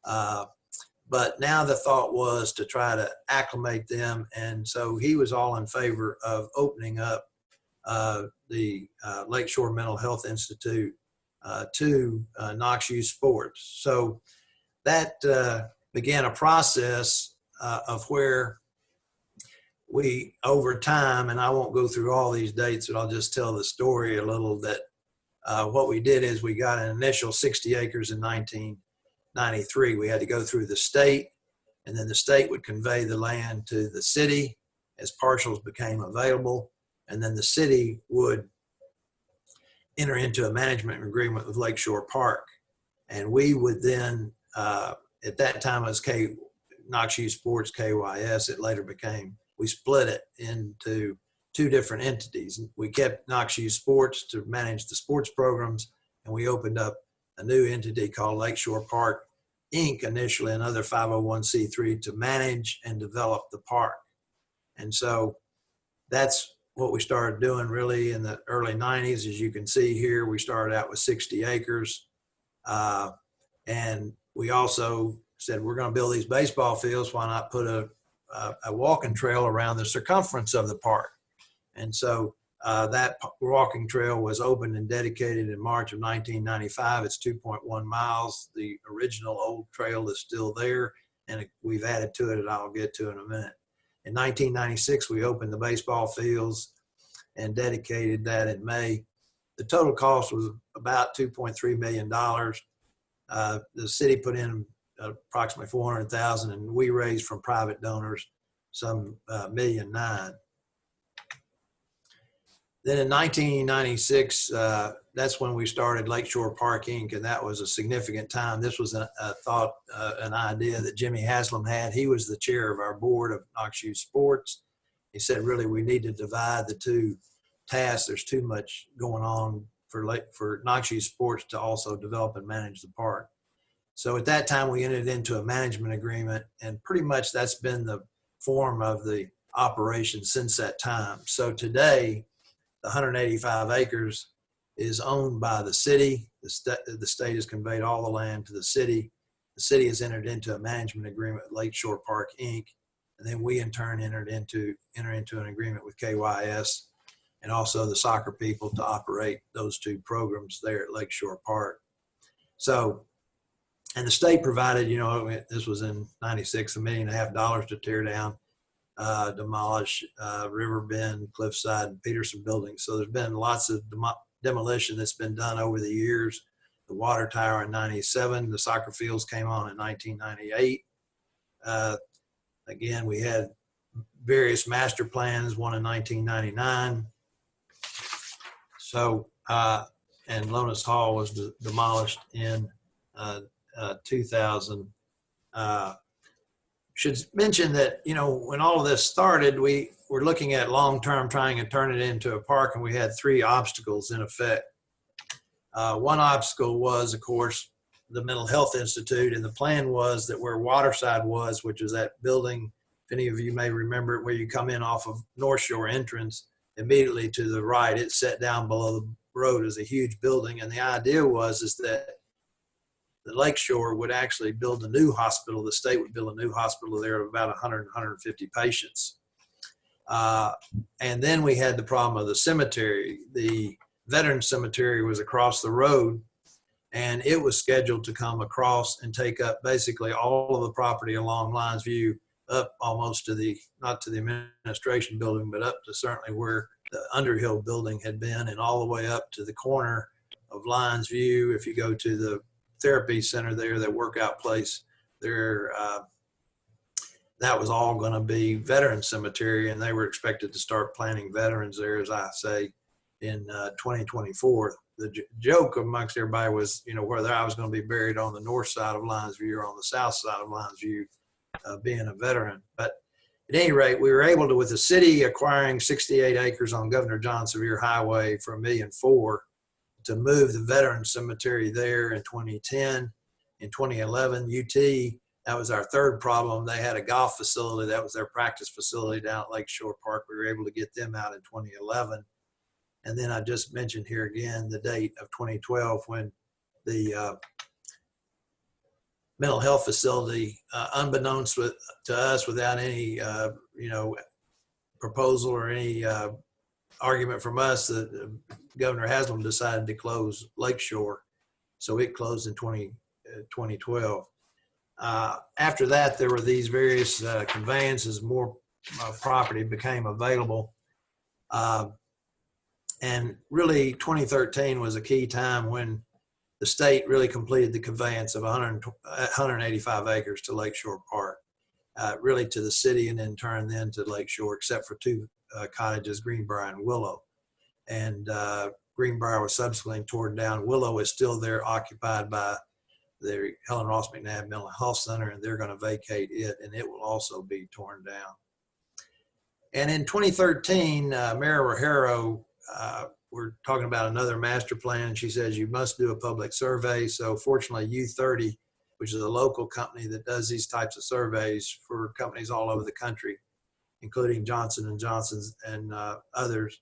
But now the thought was to try to acclimate them. And so he was all in favor of opening up the Lakeshore Mental Health Institute to Knox Youth Sports. So that began a process of where we, over time, and I won't go through all these dates, but I'll just tell the story a little, that what we did is we got an initial 60 acres in 1993. We had to go through the state, and then the state would convey the land to the city as parcels became available, and then the city would enter into a management agreement with Lakeshore Park. And we would then, at that time it was Knox Youth Sports, KYS, it later became, we split it into two different entities. We kept Knox Youth Sports to manage the sports programs, and we opened up a new entity called Lakeshore Park, Inc., initially another 501c3, to manage and develop the park. And so that's what we started doing really in the early 90s. As you can see here, we started out with 60 acres. And we also said, we're going to build these baseball fields. Why not put a walking trail around the circumference of the park? And so that walking trail was opened and dedicated in March of 1995. It's 2.1 miles. The original old trail is still there, and we've added to it, and I'll get to in a minute. In 1996, we opened the baseball fields and dedicated that in May. The total cost was about $2.3 million. The city put in approximately $400,000, and we raised from private donors some $1.9 million. Then in 1996, that's when we started Lakeshore Park, Inc., and that was a significant time. This was an idea that Jimmy Haslam had. He was the chair of our board of Knox Youth Sports. He said, really, we need to divide the two tasks. There's too much going on for Knox Youth Sports to also develop and manage the park. So at that time, we entered into a management agreement, and pretty much that's been the form of the operation since that time. So today, the 185 acres is owned by the city. The state has conveyed all the land to the city. The city has entered into a management agreement with Lakeshore Park, Inc., and then we in turn enter into an agreement with KYS and also the soccer people to operate those two programs there at Lakeshore Park. So, and the state provided, you know, this was in 96, $1.5 million to tear down, demolish Riverbend, Cliffside, and Peterson buildings. So there's been lots of demolition that's been done over the years. The water tower in 97, the soccer fields came on in 1998. Again, we had various master plans, one in 1999. So, and Lonas Hall was demolished in 2000. Should mention that, you know, when all of this started, we were looking at long-term trying to turn it into a park, and we had three obstacles in effect. One obstacle was, of course, the Mental Health Institute, and the plan was that where Waterside was, which is that building, if any of you may remember it, where you come in off of North Shore entrance, immediately to the right, it's set down below road is a huge building. And the idea is that the Lakeshore would actually build a new hospital. The state would build a new hospital there of about 100, 150 patients. And then we had the problem of the cemetery. The Veterans Cemetery was across the road, and it was scheduled to come across and take up basically all of the property along Lions View, up almost to the, not to the administration building, but up to certainly where the Underhill building had been, and all the way up to the corner of Lions View. If you go to the therapy center there, that workout place there, that was all going to be veteran cemetery, and they were expected to start planting veterans there, as I say, in 2024. The joke amongst everybody was, you know, whether I was going to be buried on the north side of Lions View or on the south side of Lions View, being a veteran. But at any rate, we were able to, with the city acquiring 68 acres on Governor John Sevier Highway for $1.4 million, to move the veteran cemetery there in 2010. In 2011, UT, that was our third problem. They had a golf facility. That was their practice facility down at Lakeshore Park. We were able to get them out in 2011. And then I just mentioned here again the date of 2012 when the mental health facility, unbeknownst to us, without any proposal or any argument from us, that Governor Haslam decided to close Lakeshore. So it closed in 2012. After that, there were these various conveyances, more property became available. And really 2013 was a key time when the state really completed the conveyance of 185 acres to Lakeshore Park, really to the city, and in turn then to Lakeshore, except for two cottages, Greenbrier and Willow. And Greenbrier was subsequently torn down. Willow is still there, occupied by the Helen Ross McNabb Mental Health Center, and they're going to vacate it, and it will also be torn down. And in 2013, Mayor Rogero, we're talking about another master plan. She says you must do a public survey. So fortunately, U30, which is a local company that does these types of surveys for companies all over the country, including Johnson & Johnson's and others,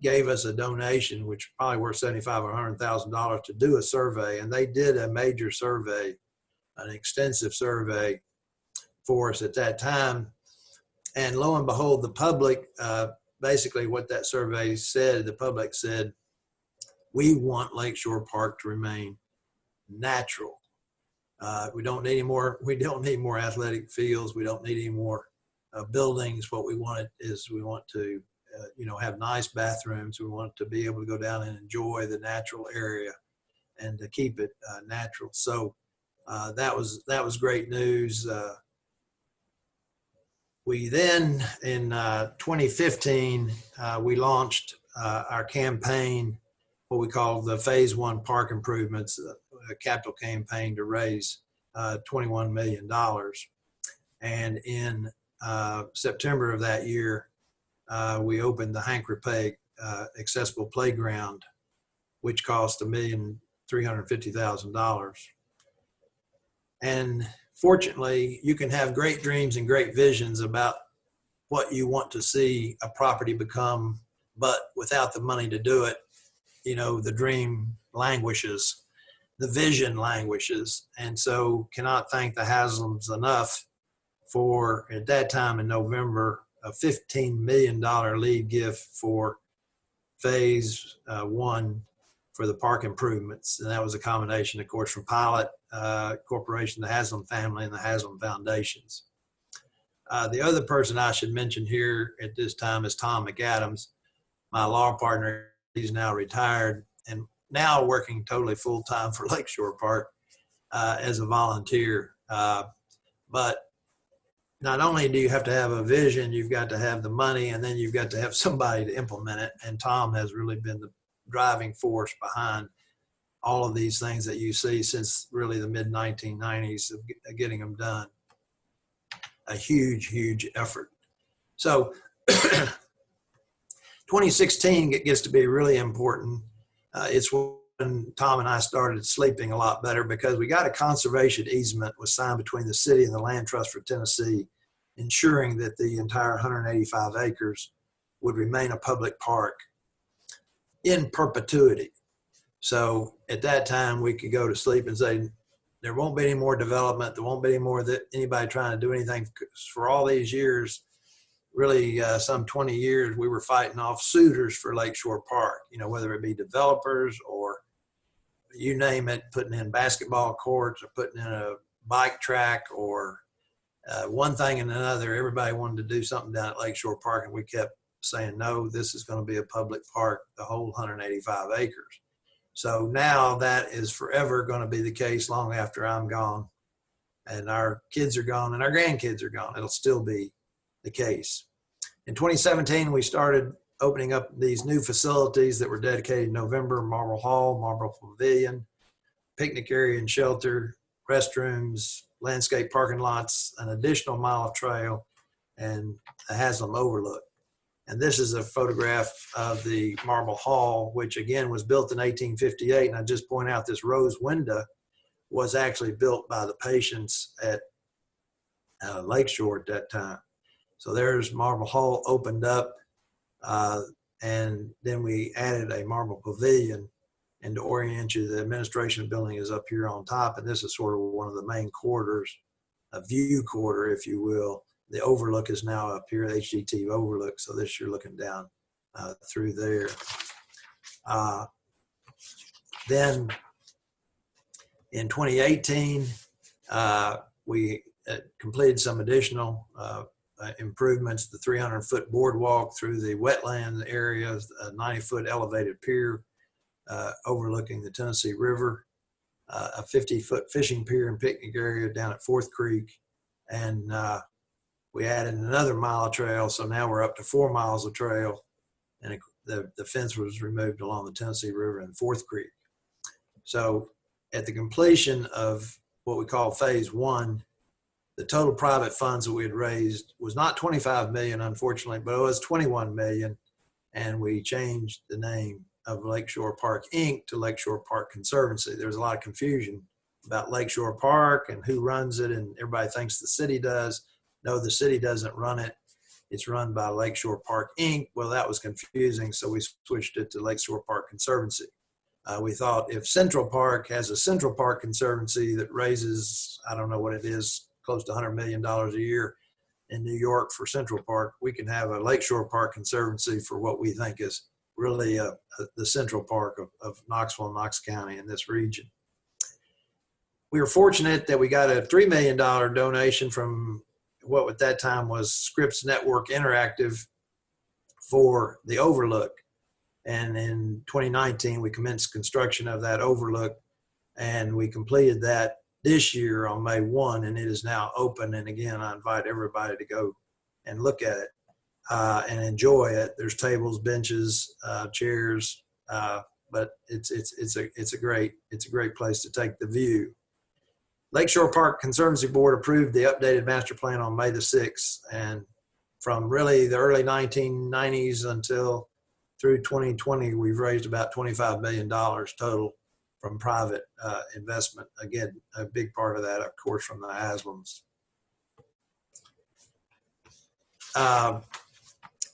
gave us a donation, which probably worth $75,000 or $100,000, to do a survey. And they did a major survey, an extensive survey for us at that time. And lo and behold, the public, basically what that survey said, the public said, we want Lakeshore Park to remain natural. We don't need any more. We don't need more athletic fields. We don't need any more buildings. What we want is we want to, have nice bathrooms. We want to be able to go down and enjoy the natural area, and to keep it natural. So that was great news. We then, in 2015, we launched our campaign, what we call the Phase 1 Park Improvements, a capital campaign to raise $21 million. And in September of that year, we opened the Hank Rapay Accessible Playground, which cost $1,350,000. And fortunately, you can have great dreams and great visions about what you want to see a property become, but without the money to do it, the dream languishes, the vision languishes. And so cannot thank the Haslams enough for, at that time in November, a $15 million lead gift for Phase 1 for the park improvements. And that was a combination, of course, from Pilot Corporation, the Haslam family, and the Haslam Foundations. The other person I should mention here at this time is Tom McAdams, my law partner. He's now retired and now working totally full-time for Lakeshore Park as a volunteer. But not only do you have to have a vision, you've got to have the money, and then you've got to have somebody to implement it. And Tom has really been the driving force behind all of these things that you see since really the mid-1990s of getting them done. A huge, huge effort. So 2016 gets to be really important. It's when Tom and I started sleeping a lot better, because we got a conservation easement was signed between the city and the Land Trust for Tennessee, ensuring that the entire 185 acres would remain a public park. in perpetuity. So at that time, we could go to sleep and say, there won't be any more development. There won't be any more that anybody trying to do anything. For all these years, really some 20 years, we were fighting off suitors for Lakeshore Park, you know, whether it be developers or you name it, putting in basketball courts or putting in a bike track or one thing and another. Everybody wanted to do something down at Lakeshore Park, and we kept saying, no, this is going to be a public park, the whole 185 acres. So now that is forever going to be the case long after I'm gone and our kids are gone and our grandkids are gone. It'll still be the case. In 2017, we started opening up these new facilities that were dedicated in November: Marble Hall, Marble Pavilion, picnic area and shelter, restrooms, landscape parking lots, an additional mile of trail, and a Haslam overlook. And this is a photograph of the Marble Hall, which again was built in 1858. And I just point out this rose window was actually built by the patients at Lakeshore at that time. So there's Marble Hall opened up, and then we added a marble pavilion. And to orient you, the administration building is up here on top, and this is sort of one of the main corridors, a view corridor, if you will. The overlook is now up here, HGT overlook. So this you're looking down through there. Then in 2018, we completed some additional improvements, the 300-foot boardwalk through the wetland areas, a 90-foot elevated pier overlooking the Tennessee River, a 50-foot fishing pier and picnic area down at Fourth Creek, and we added another mile of trail, so now we're up to 4 miles of trail, and the fence was removed along the Tennessee River and Fourth Creek. So at the completion of what we call phase one, the total private funds that we had raised was not 25 million, unfortunately, but it was 21 million, and we changed the name of Lakeshore Park Inc. to Lakeshore Park Conservancy. There's a lot of confusion about Lakeshore Park and who runs it, and everybody thinks the city does. No, the city doesn't run it. It's run by Lakeshore Park Inc. Well, that was confusing, so we switched it to Lakeshore Park Conservancy. We thought if Central Park has a Central Park Conservancy that raises, I don't know what it is, close to $100 million a year in New York for Central Park, we can have a Lakeshore Park Conservancy for what we think is really the Central Park of Knoxville and Knox County in this region. We were fortunate that we got a $3 million donation from what at that time was Scripps Network Interactive for the overlook. And in 2019, we commenced construction of that overlook, and we completed that this year on May 1, and it is now open. And again, I invite everybody to go and look at it and enjoy it. There's tables, benches, chairs, but it's a great place to take the view. Lakeshore Park Conservancy Board approved the updated master plan on May the 6th, and from really the early 1990s until through 2020, we've raised about $25 million total from private investment. Again, a big part of that, of course, from the Haslams.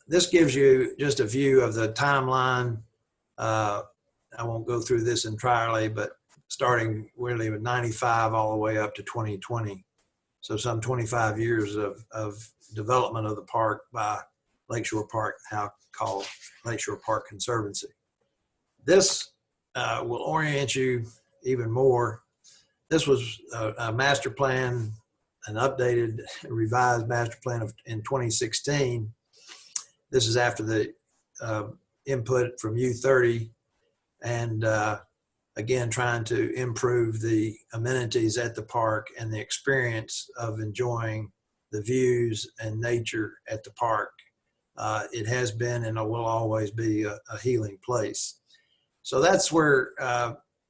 This gives you just a view of the timeline. I won't go through this entirely, but starting really with 95 all the way up to 2020. So some 25 years of development of the park by Lakeshore Park, now called Lakeshore Park Conservancy. This will orient you even more. This was a master plan, an updated, revised master plan in 2016. This is after the input from U30, and again, trying to improve the amenities at the park and the experience of enjoying the views and nature at the park. It has been and it will always be a healing place. So that's where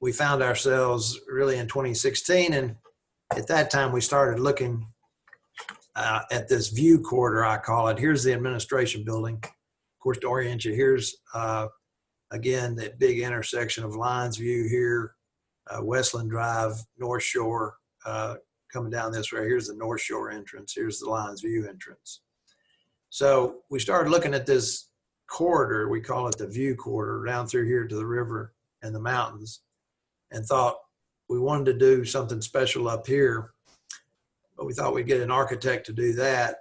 we found ourselves really in 2016. And at that time, we started looking at this view corridor, I call it. Here's the administration building. Of course, to orient you, here's again, that big intersection of Lions View here, Westland Drive, North Shore, coming down this way. Here's the North Shore entrance. Here's the Lions View entrance. So we started looking at this corridor, we call it the view corridor, down through here to the river and the mountains, and thought we wanted to do something special up here, but we thought we'd get an architect to do that,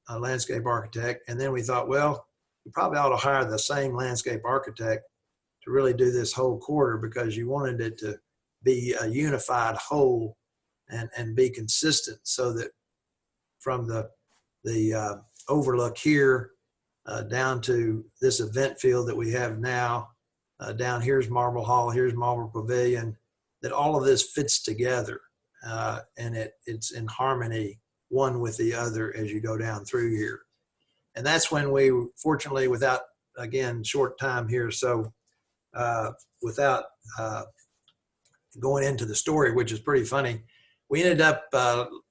a landscape architect. And then we thought, well, we probably ought to hire the same landscape architect to really do this whole corridor, because you wanted it to be a unified whole and be consistent, so that from the overlook here down to this event field that we have now, down here's Marble Hall, here's Marble Pavilion, that all of this fits together and it's in harmony one with the other as you go down through here. And that's when we, fortunately, without, again, short time here, so without going into the story, which is pretty funny, we ended up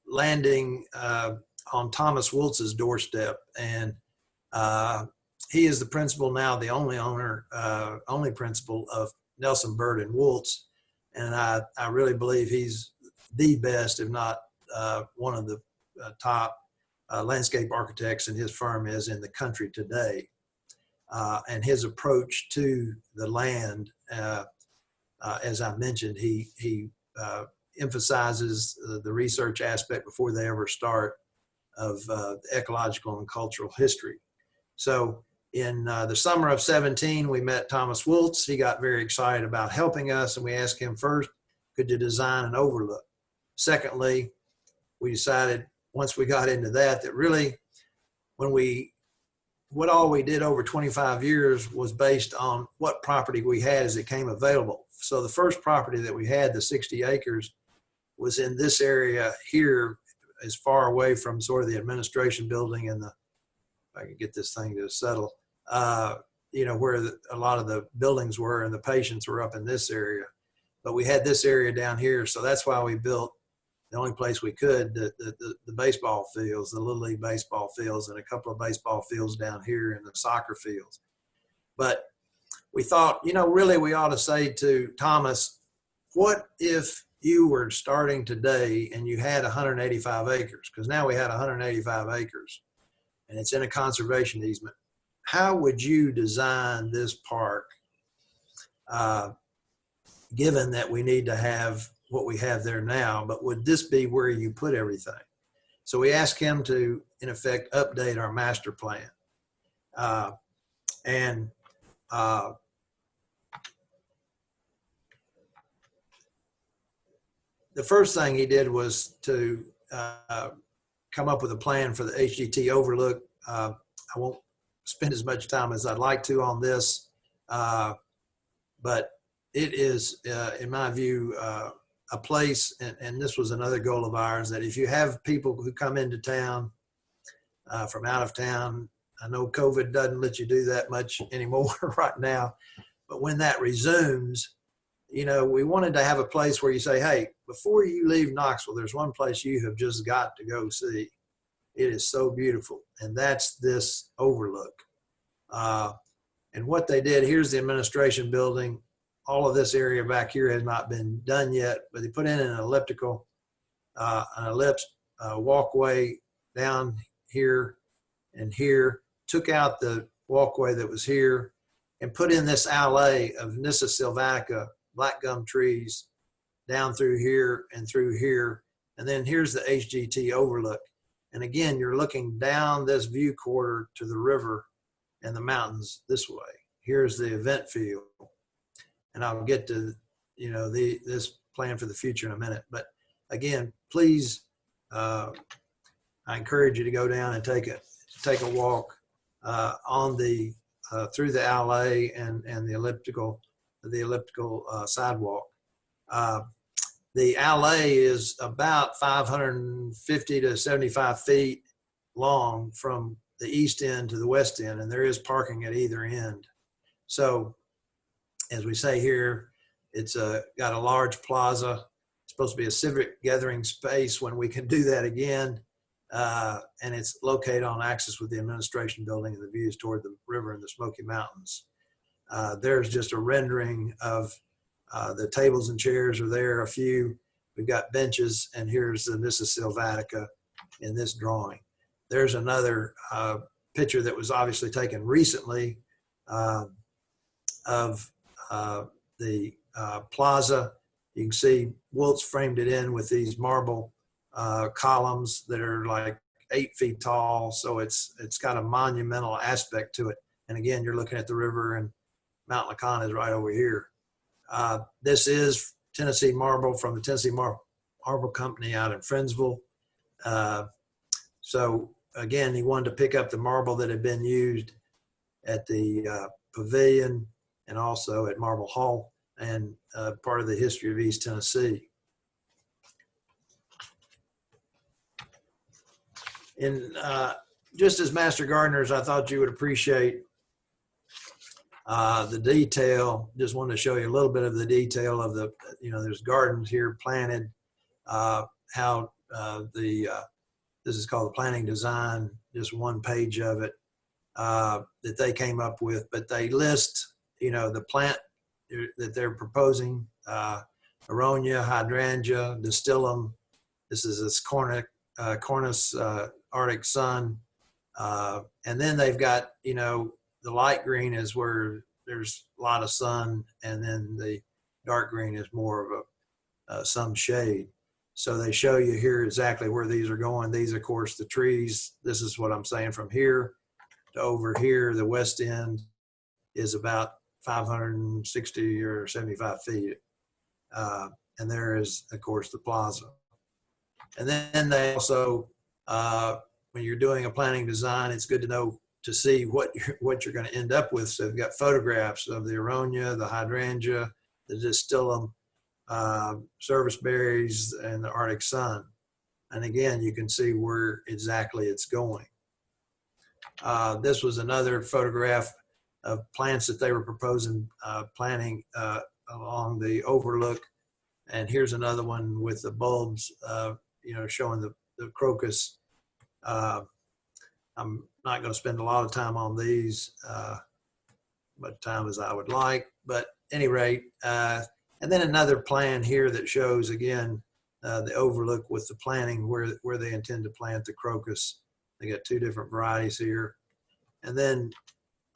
landing on Thomas Woltz's doorstep, and he is the principal now, the only owner, only principal of Nelson Bird and Woltz, and I really believe he's the best, if not one of the top landscape architects, and his firm is in the country today. And his approach to the land, as I mentioned, he emphasizes the research aspect before they ever start of the ecological and cultural history. So in the summer of 17, we met Thomas Woltz. He got very excited about helping us, and we asked him first, could you design an overlook? Secondly, we decided once we got into that, that really what all we did over 25 years was based on what property we had as it came available. So the first property that we had, the 60 acres, was in this area here, as far away from sort of the administration building and if I could get this thing to settle, where a lot of the buildings were and the patients were up in this area. But we had this area down here, so that's why we built the only place we could, the baseball fields, the Little League baseball fields, and a couple of baseball fields down here and the soccer fields. But we thought, really we ought to say to Thomas, what if you were starting today and you had 185 acres? Because now we had 185 acres and it's in a conservation easement. How would you design this park, given that we need to have what we have there now, but would this be where you put everything? So we asked him to, in effect, update our master plan. The first thing he did was to come up with a plan for the HGT overlook. I won't spend as much time as I'd like to on this, but it is, in my view, a place, and this was another goal of ours, that if you have people who come into town from out of town, I know COVID doesn't let you do that much anymore right now, but when that resumes, we wanted to have a place where you say, hey, before you leave Knoxville, there's one place you have just got to go see. It is so beautiful, and that's this overlook. And what they did, here's the administration building. All of this area back here has not been done yet, but they put in an ellipse walkway down here and here, took out the walkway that was here, and put in this alley of Nyssa sylvatica, black gum trees, down through here and through here. And then here's the HGT overlook. And again, you're looking down this view corridor to the river and the mountains this way. Here's the event field. And I'll get to, this plan for the future in a minute. But again, please, I encourage you to go down and take a walk on the through the alley and the elliptical sidewalk. The alley is about 550 to 75 feet long from the east end to the west end, and there is parking at either end. So, as we say here, it's got a large plaza. It's supposed to be a civic gathering space when we can do that again. And it's located on axis with the administration building and the views toward the river and the Smoky Mountains. There's just a rendering of the tables and chairs are there, a few. We've got benches, and here's the Nyssa sylvatica in this drawing. There's another picture that was obviously taken recently of the plaza. You can see Wilt's framed it in with these marble columns that are like 8 feet tall. So it's got a monumental aspect to it. And again, you're looking at the river, and Mount Lacan is right over here. This is Tennessee marble from the Tennessee Marble Company out in Friendsville. So again, he wanted to pick up the marble that had been used at the pavilion and also at Marble Hall, and part of the history of East Tennessee. And just as master gardeners, I thought you would appreciate the detail. Just wanted to show you a little bit of the detail of the, there's gardens here planted, how this is called the planning design, just one page of it that they came up with, but they list, the plant that they're proposing, aronia, hydrangea, distillum. This is this cornus Arctic sun. And then they've got, the light green is where there's a lot of sun, and then the dark green is more of some shade. So they show you here exactly where these are going. These, of course, the trees. This is what I'm saying from here to over here. The west end is about 560 or 75 feet. And there is, of course, the plaza. And then they also, when you're doing a planning design, it's good to know to see what you're going to end up with. So they've got photographs of the aronia, the hydrangea, the distillum, service berries, and the Arctic sun. And again, you can see where exactly it's going. This was another photograph of plants that they were proposing planting along the overlook. And here's another one with the bulbs, showing the crocus. I'm not going to spend a lot of time on these, much time as I would like, but at any rate, and then another plan here that shows, again, the overlook with the planting where they intend to plant the crocus. They got 2 different varieties here. And then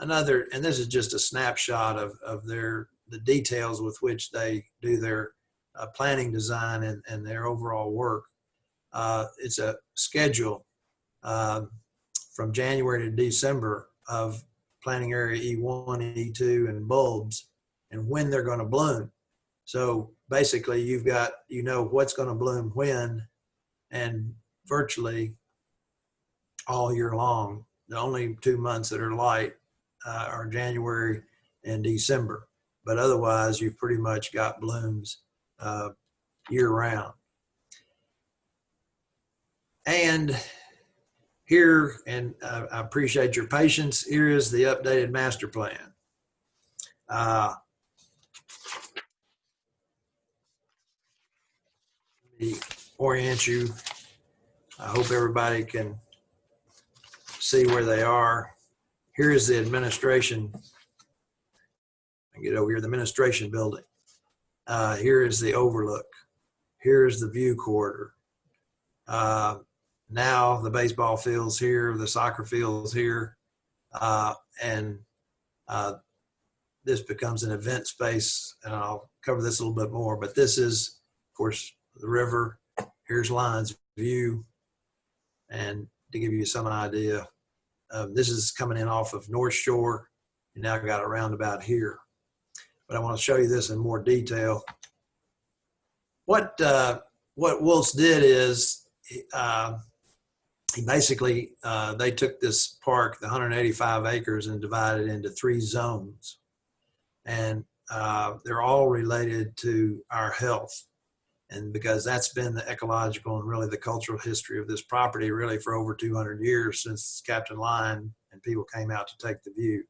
another, and this is just a snapshot of the details with which they do their planning design and their overall work. It's a schedule from January to December of planting area E1, E2, and bulbs, and when they're going to bloom. So basically, you've got, what's going to bloom when, and virtually all year long. The only 2 months that are light are January and December, but otherwise you've pretty much got blooms year round. And here, and I appreciate your patience, here is the updated master plan. Let me orient you. I hope everybody can see where they are. Here is the administration. I get over here, the administration building. Here is the overlook. Here is the view corridor. Now the baseball field's here, the soccer field's here, and this becomes an event space, and I'll cover this a little bit more, but this is, of course, the river. Here's Lions View, and to give you some idea, this is coming in off of North Shore, and now I've got a roundabout here. But I want to show you this in more detail. What Wiltz did is, he basically, they took this park, the 185 acres, and divided it into 3 zones. And they're all related to our health. And because that's been the ecological and really the cultural history of this property really for over 200 years since Captain Lyon and people came out to take the view.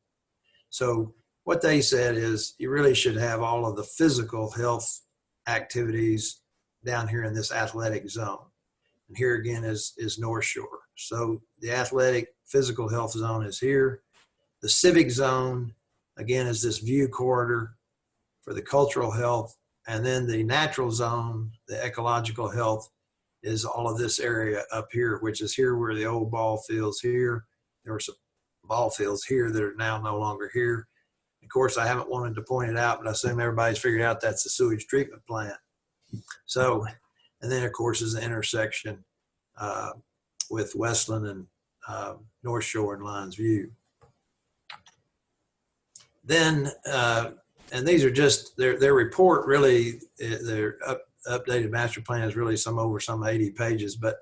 So what they said is you really should have all of the physical health activities down here in this athletic zone. And here again is North Shore. So the athletic physical health zone is here. The civic zone, again, is this view corridor for the cultural health. And then the natural zone, the ecological health, is all of this area up here, which is here where the old ball field's here. There were some ball fields here that are now no longer here. Of course, I haven't wanted to point it out, but I assume everybody's figured out that's the sewage treatment plant. So, and then of course is the intersection with Westland and North Shore and Lions View. Then, and these are just their report. Really, their updated master plan is really over some 80 pages, but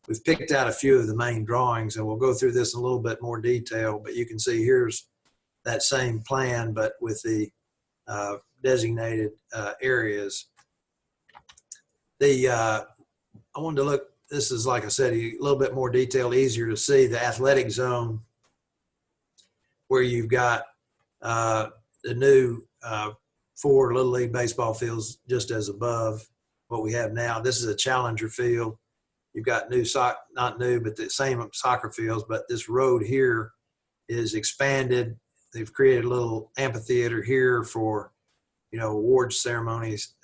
we've picked out a few of the main drawings, and we'll go through this in a little bit more detail. But you can see here's that same plan, but with the designated areas. I wanted to look. This is, like I said, a little bit more detailed, easier to see. The athletic zone, where you've got the new 4 Little League baseball fields just as above what we have now. This is a challenger field. You've got not new, but the same soccer fields, but this road here is expanded. They've created a little amphitheater here for, awards ceremonies,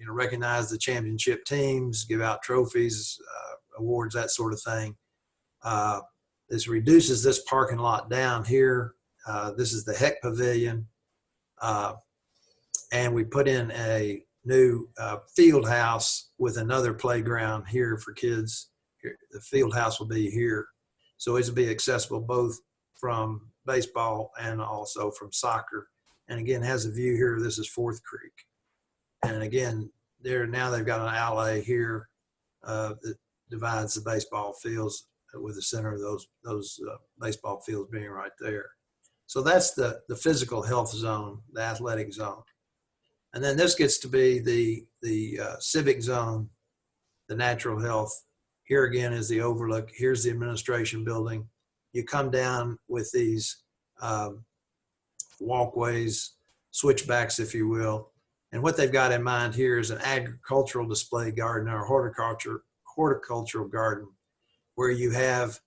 recognize the championship teams, give out trophies, awards, that sort of thing. This reduces this parking lot down here. This is the Heck Pavilion. And we put in a new field house with another playground here for kids. The field house will be here. So it will be accessible both from baseball and also from soccer. And again, has a view here. This is Fourth Creek. And again, now they've got an alley here that divides the baseball fields, with the center of those baseball fields being right there. So that's the physical health zone, the athletic zone. And then this gets to be the civic zone, the natural health. Here again is the overlook. Here's the administration building. You come down with these walkways, switchbacks, if you will. And what they've got in mind here is an agricultural display garden or horticultural garden, where you have,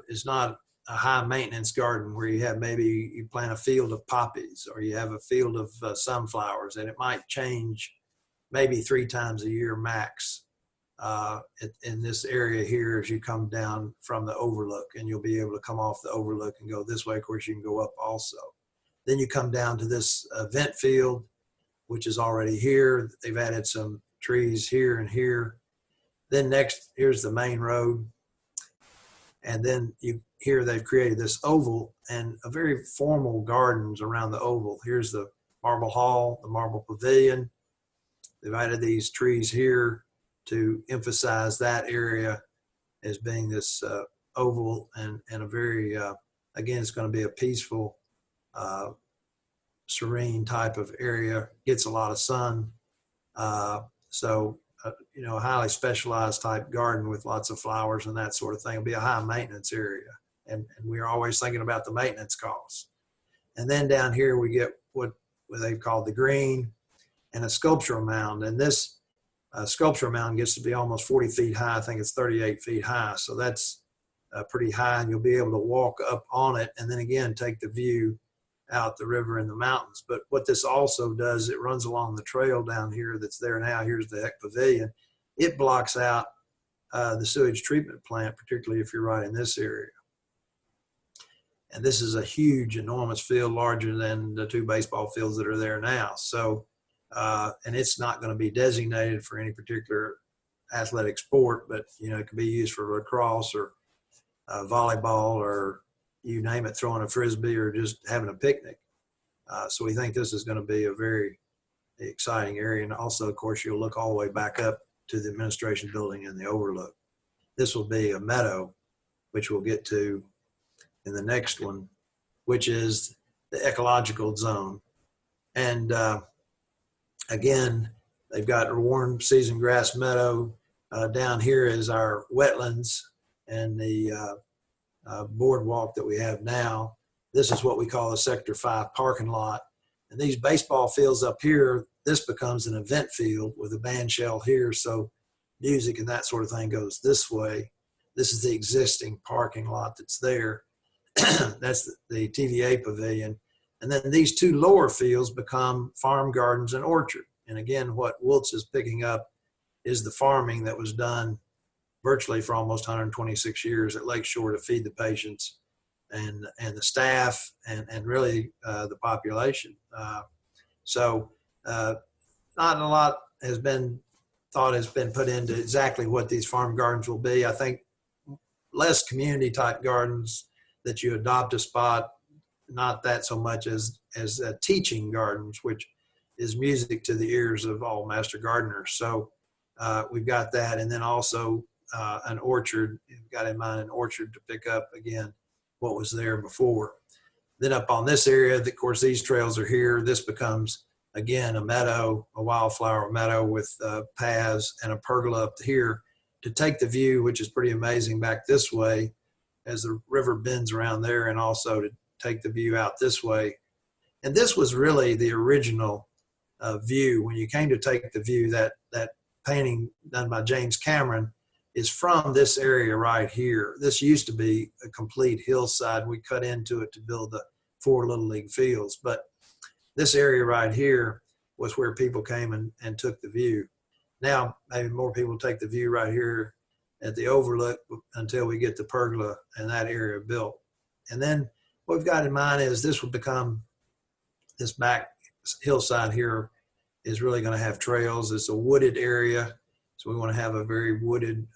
it's not a high maintenance garden where you have, maybe you plant a field of poppies or you have a field of sunflowers, and it might change maybe 3 times a year max in this area here as you come down from the overlook, and you'll be able to come off the overlook and go this way. Of course, you can go up also. Then you come down to this event field, which is already here. They've added some trees here and here. Then next, here's the main road. And then here they've created this oval and a very formal gardens around the oval. Here's the marble hall, the marble pavilion. They've added these trees here to emphasize that area as being this oval and a very, again, it's going to be a peaceful, serene type of area. Gets a lot of sun. A highly specialized type garden with lots of flowers and that sort of thing. It'll be a high maintenance area. And we're always thinking about the maintenance costs. And then down here we get what they've called the green and a sculptural mound. And this sculptural mound gets to be almost 40 feet high. I think it's 38 feet high. So that's pretty high, and you'll be able to walk up on it and then again take the view out the river and the mountains. But what this also does, it runs along the trail down here that's there now. Here's the Heck Pavilion. It blocks out the sewage treatment plant, particularly if you're right in this area. And this is a huge, enormous field, larger than the 2 baseball fields that are there now. So, and it's not going to be designated for any particular athletic sport, but it can be used for lacrosse or volleyball, or you name it, throwing a frisbee or just having a picnic. So we think this is going to be a very exciting area. And also, of course, you'll look all the way back up to the administration building and the overlook. This will be a meadow, which we'll get to in the next one, which is the ecological zone. And again, they've got a warm season grass meadow. Down here is our wetlands and the boardwalk that we have now. This is what we call a Sector 5 parking lot. And these baseball fields up here, this becomes an event field with a band shell here. So music and that sort of thing goes this way. This is the existing parking lot that's there. That's the TVA pavilion. And then these 2 lower fields become farm gardens and orchard. And again, what Wiltz is picking up is the farming that was done virtually for almost 126 years at Lakeshore to feed the patients the staff and really the population. So not a lot has been put into exactly what these farm gardens will be. I think less community type gardens that you adopt a spot, not that so much as teaching gardens, which is music to the ears of all master gardeners. So we've got that, and then also an orchard. We've got in mind an orchard to pick up again what was there before. Then up on this area, of course, these trails are here. This becomes again a meadow, a wildflower meadow with paths and a pergola up here to take the view, which is pretty amazing, back this way as the river bends around there, and also to take the view out this way. And this was really the original view. When you came to take the view, that painting done by James Cameron is from this area right here. This used to be a complete hillside. We cut into it to build the 4 Little League fields. But this area right here was where people came and took the view. Now, maybe more people take the view right here at the overlook until we get the pergola and that area built. And then what we've got in mind is this will become, this back hillside here is really going to have trails. It's a wooded area. So we want to have a very wooded,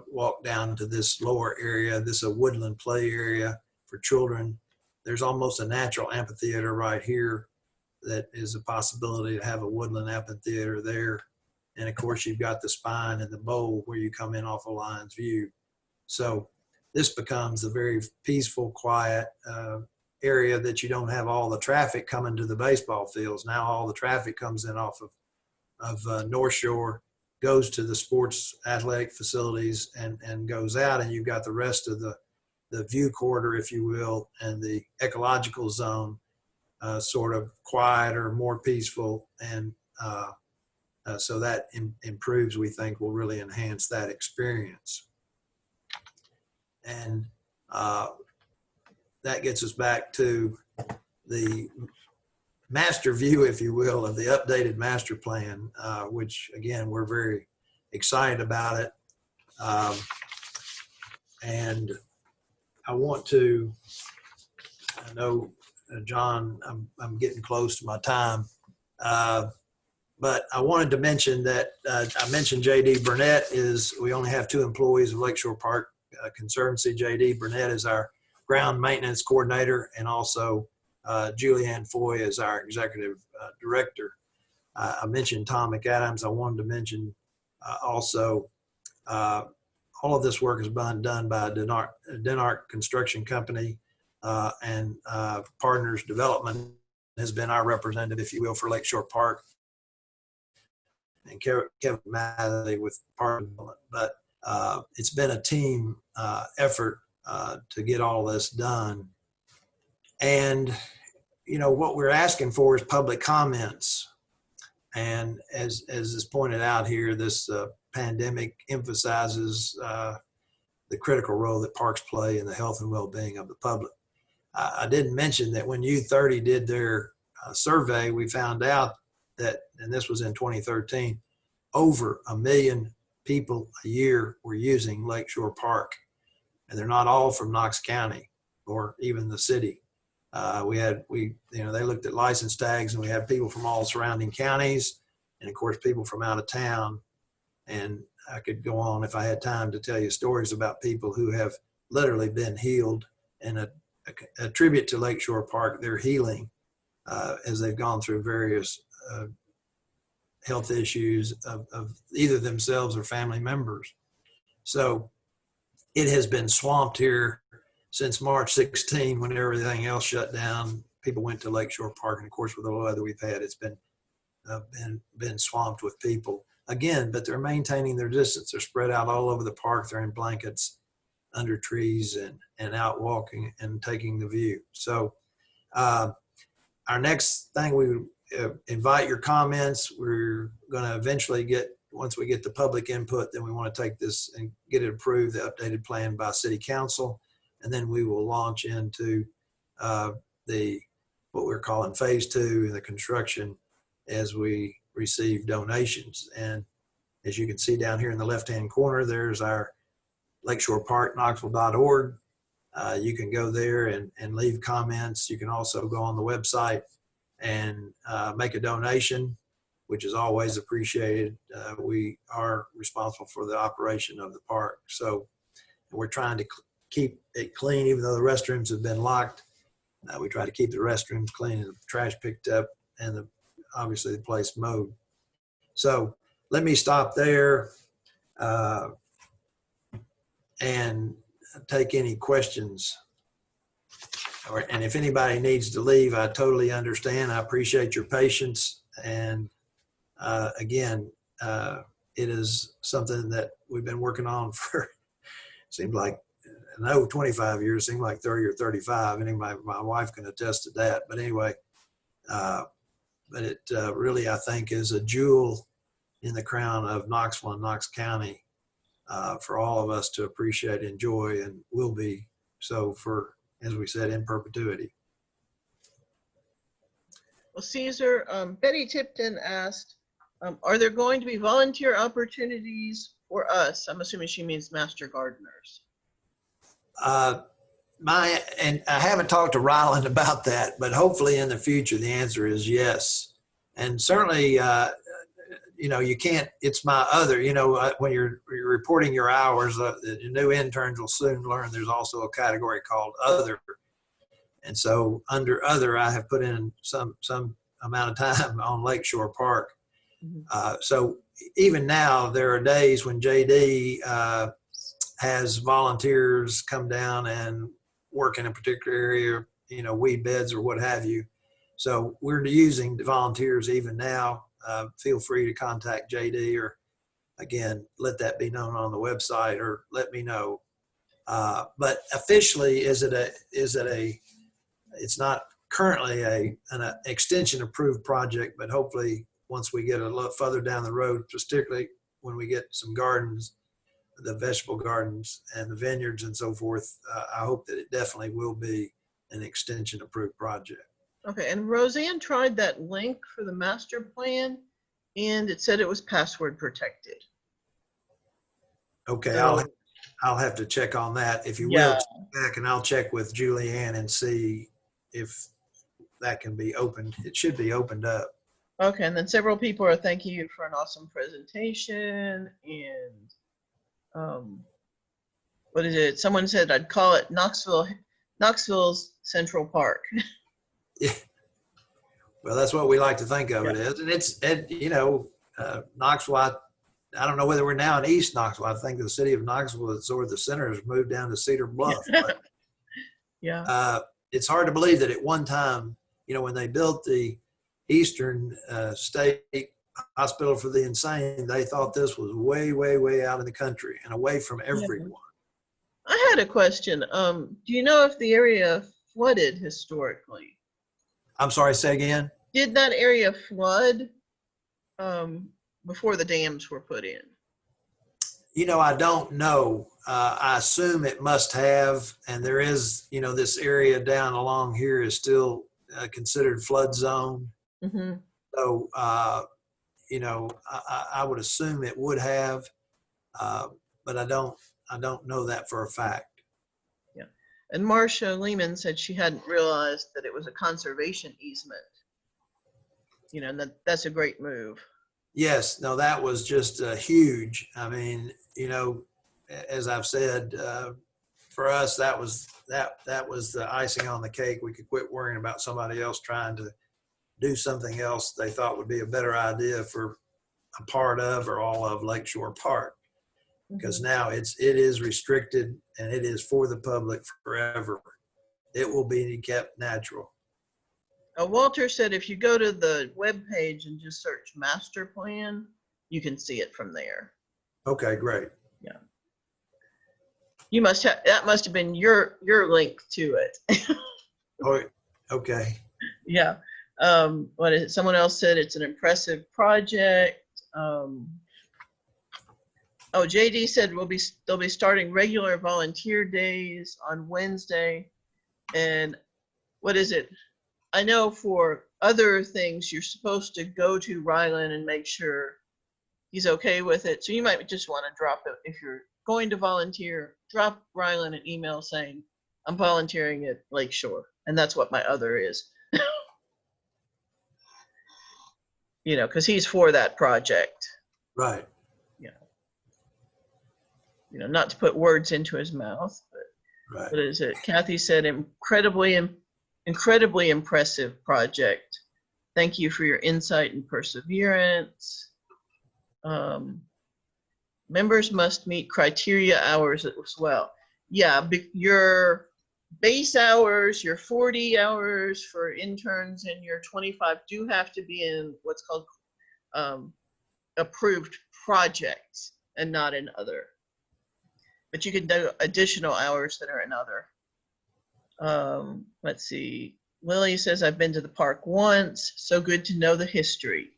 walk down to this lower area. This is a woodland play area for children. There's almost a natural amphitheater right here that is a possibility to have a woodland amphitheater there. And of course, you've got the spine and the bowl where you come in off of Lion's View. So this becomes a very peaceful, quiet area that you don't have all the traffic coming to the baseball fields. Now all the traffic comes in off of North Shore, goes to the sports athletic facilities and goes out, and you've got the rest of the view corridor, if you will, and the ecological zone sort of quieter, more peaceful, and so that improves, we think, will really enhance that experience. And that gets us back to the master view, if you will, of the updated master plan, which again, we're very excited about it. And I want to, I know, John, I'm getting close to my time, but I wanted to mention that I mentioned J.D. Burnett we only have 2 employees of Lakeshore Park Conservancy. J.D. Burnett is our ground maintenance coordinator, and also Julianne Foy is our executive director. I mentioned Tom McAdams. I wanted to mention also all of this work has been done by Denark Construction Company, and Partners Development has been our representative, if you will, for Lakeshore Park, and Kevin Mathley with Park Development. But it's been a team effort to get all this done. And, what we're asking for is public comments. And as is pointed out here, this pandemic emphasizes the critical role that parks play in the health and well-being of the public. I didn't mention that when U30 did their survey, we found out that, and this was in 2013, over 1 million people a year were using Lakeshore Park. And they're not all from Knox County or even the city. They looked at license tags, and we had people from all surrounding counties, and of course people from out of town. And I could go on if I had time to tell you stories about people who have literally been healed, and attribute to Lakeshore Park their healing as they've gone through various health issues of either themselves or family members. So it has been swamped here since March 16, when everything else shut down. People went to Lakeshore Park, and of course with the weather we've had, it's been swamped with people again, but they're maintaining their distance. They're spread out all over the park. They're in blankets under trees and out walking and taking the view. So our next thing, we invite your comments. We're going to eventually once we get the public input, then we want to take this and get it approved, the updated plan by City Council. And then we will launch into what we're calling phase 2, the construction, as we receive donations. And as you can see down here in the left-hand corner, there's our Lakeshore Park, Knoxville.org. You can go there and leave comments. You can also go on the website and make a donation, which is always appreciated. We are responsible for the operation of the park. So we're trying to keep it clean, even though the restrooms have been locked. We try to keep the restrooms clean and the trash picked up and obviously the place mowed. So let me stop there and take any questions. And if anybody needs to leave, I totally understand. I appreciate your patience. And again, it is something that we've been working on for, seems like, no, 25 years, seemed like 30 or 35. Anyway, my wife can attest to that. But anyway, but it really, I think, is a jewel in the crown of Knoxville and Knox County for all of us to appreciate, enjoy, and will be so for, as we said, in perpetuity. Well, Caesar, Betty Tipton asked, are there going to be volunteer opportunities for us? I'm assuming she means master gardeners. And I haven't talked to Ryland about that, but hopefully in the future, the answer is yes. And certainly, you can't, it's my other, when you're reporting your hours, the new interns will soon learn there's also a category called other. And so under other, I have put in some amount of time on Lakeshore Park. So even now, there are days when JD has volunteers come down and work in a particular area, weed beds or what have you. So we're using the volunteers even now. Feel free to contact JD, or again, let that be known on the website, or let me know. But officially, it's not currently an extension approved project, but hopefully once we get a little further down the road, particularly when we get some gardens, the vegetable gardens and the vineyards and so forth, I hope that it definitely will be an extension approved project. Okay, and Roseanne tried that link for the master plan and it said it was password protected. Okay, So, I'll have to check on that. If you yeah. will, check back and I'll check with Julianne and see if that can be opened. It should be opened up. Okay, and then several people are thanking you for an awesome presentation, and what is it? Someone said I'd call it Knoxville's Central Park. Yeah. Well, that's what we like to think of it as. And Knoxville, I don't know whether we're now in East Knoxville. I think the city of Knoxville is sort of the center has moved down to Cedar Bluff. But, yeah. It's hard to believe that at one time, when they built the Eastern State Hospital for the Insane, they thought this was way, way, way out in the country and away from everyone. I had a question. Do you know if the area flooded historically? I'm sorry, say again? Did that area flood before the dams were put in? I don't know. I assume it must have, and there is, this area down along here is still considered flood zone. Mm-hmm. So, I would assume it would have, but I don't know that for a fact. Yeah. And Marcia Lehman said she hadn't realized that it was a conservation easement. And that's a great move. Yes, no, that was just huge. I mean, as I've said, for us, that was the icing on the cake. We could quit worrying about somebody else trying to do something else they thought would be a better idea for a part of or all of Lakeshore Park, because now it is restricted and it is for the public forever. It will be kept natural. Walter said if you go to the webpage and just search master plan, you can see it from there. Okay, great. Yeah. That must have been your link to it. Oh, okay. Yeah. What is it? Someone else said it's an impressive project. JD said they'll be starting regular volunteer days on Wednesday. And what is it? I know for other things, you're supposed to go to Ryland and make sure he's okay with it. So you might just want to drop it. If you're going to volunteer, drop Ryland an email saying, I'm volunteering at Lakeshore, and that's what my other is. You know, because he's for that project. Right. You know, not to put words into his mouth, but Right. what is it? Kathy said, incredibly impressive project. Thank you for your insight and perseverance. Members must meet criteria hours as well. Yeah, your base hours, your 40 hours for interns and your 25 do have to be in what's called approved projects and not in other. But you can do additional hours that are in other. Let's see. Lily says, I've been to the park once. So good to know the history.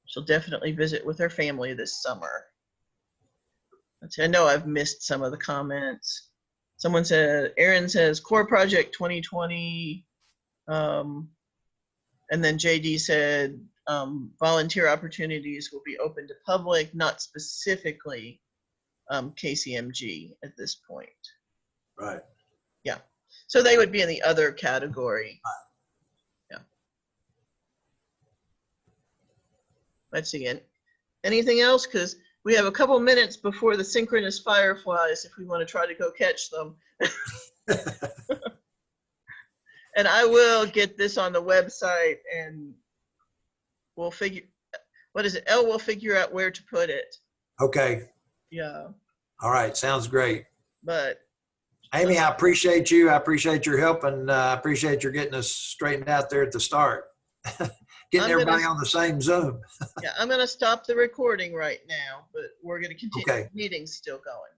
She'll definitely visit with her family this summer. Let's see, I know I've missed some of the comments. Someone said, Aaron says, core project 2020. And then JD said, volunteer opportunities will be open to public, not specifically KCMG at this point. Right. Yeah. So they would be in the other category. Yeah. Let's see. Anything else? Because we have a couple minutes before the synchronous fireflies if we want to try to go catch them. And I will get this on the website and we'll figure, what is it? We'll figure out where to put it. Okay. Yeah. All right. Sounds great. But Amy, I appreciate you. I appreciate your help, and I appreciate your getting us straightened out there at the start. Getting everybody on the same Zoom. Yeah, I'm going to stop the recording right now, but we're going to continue. Okay. The meeting's still going.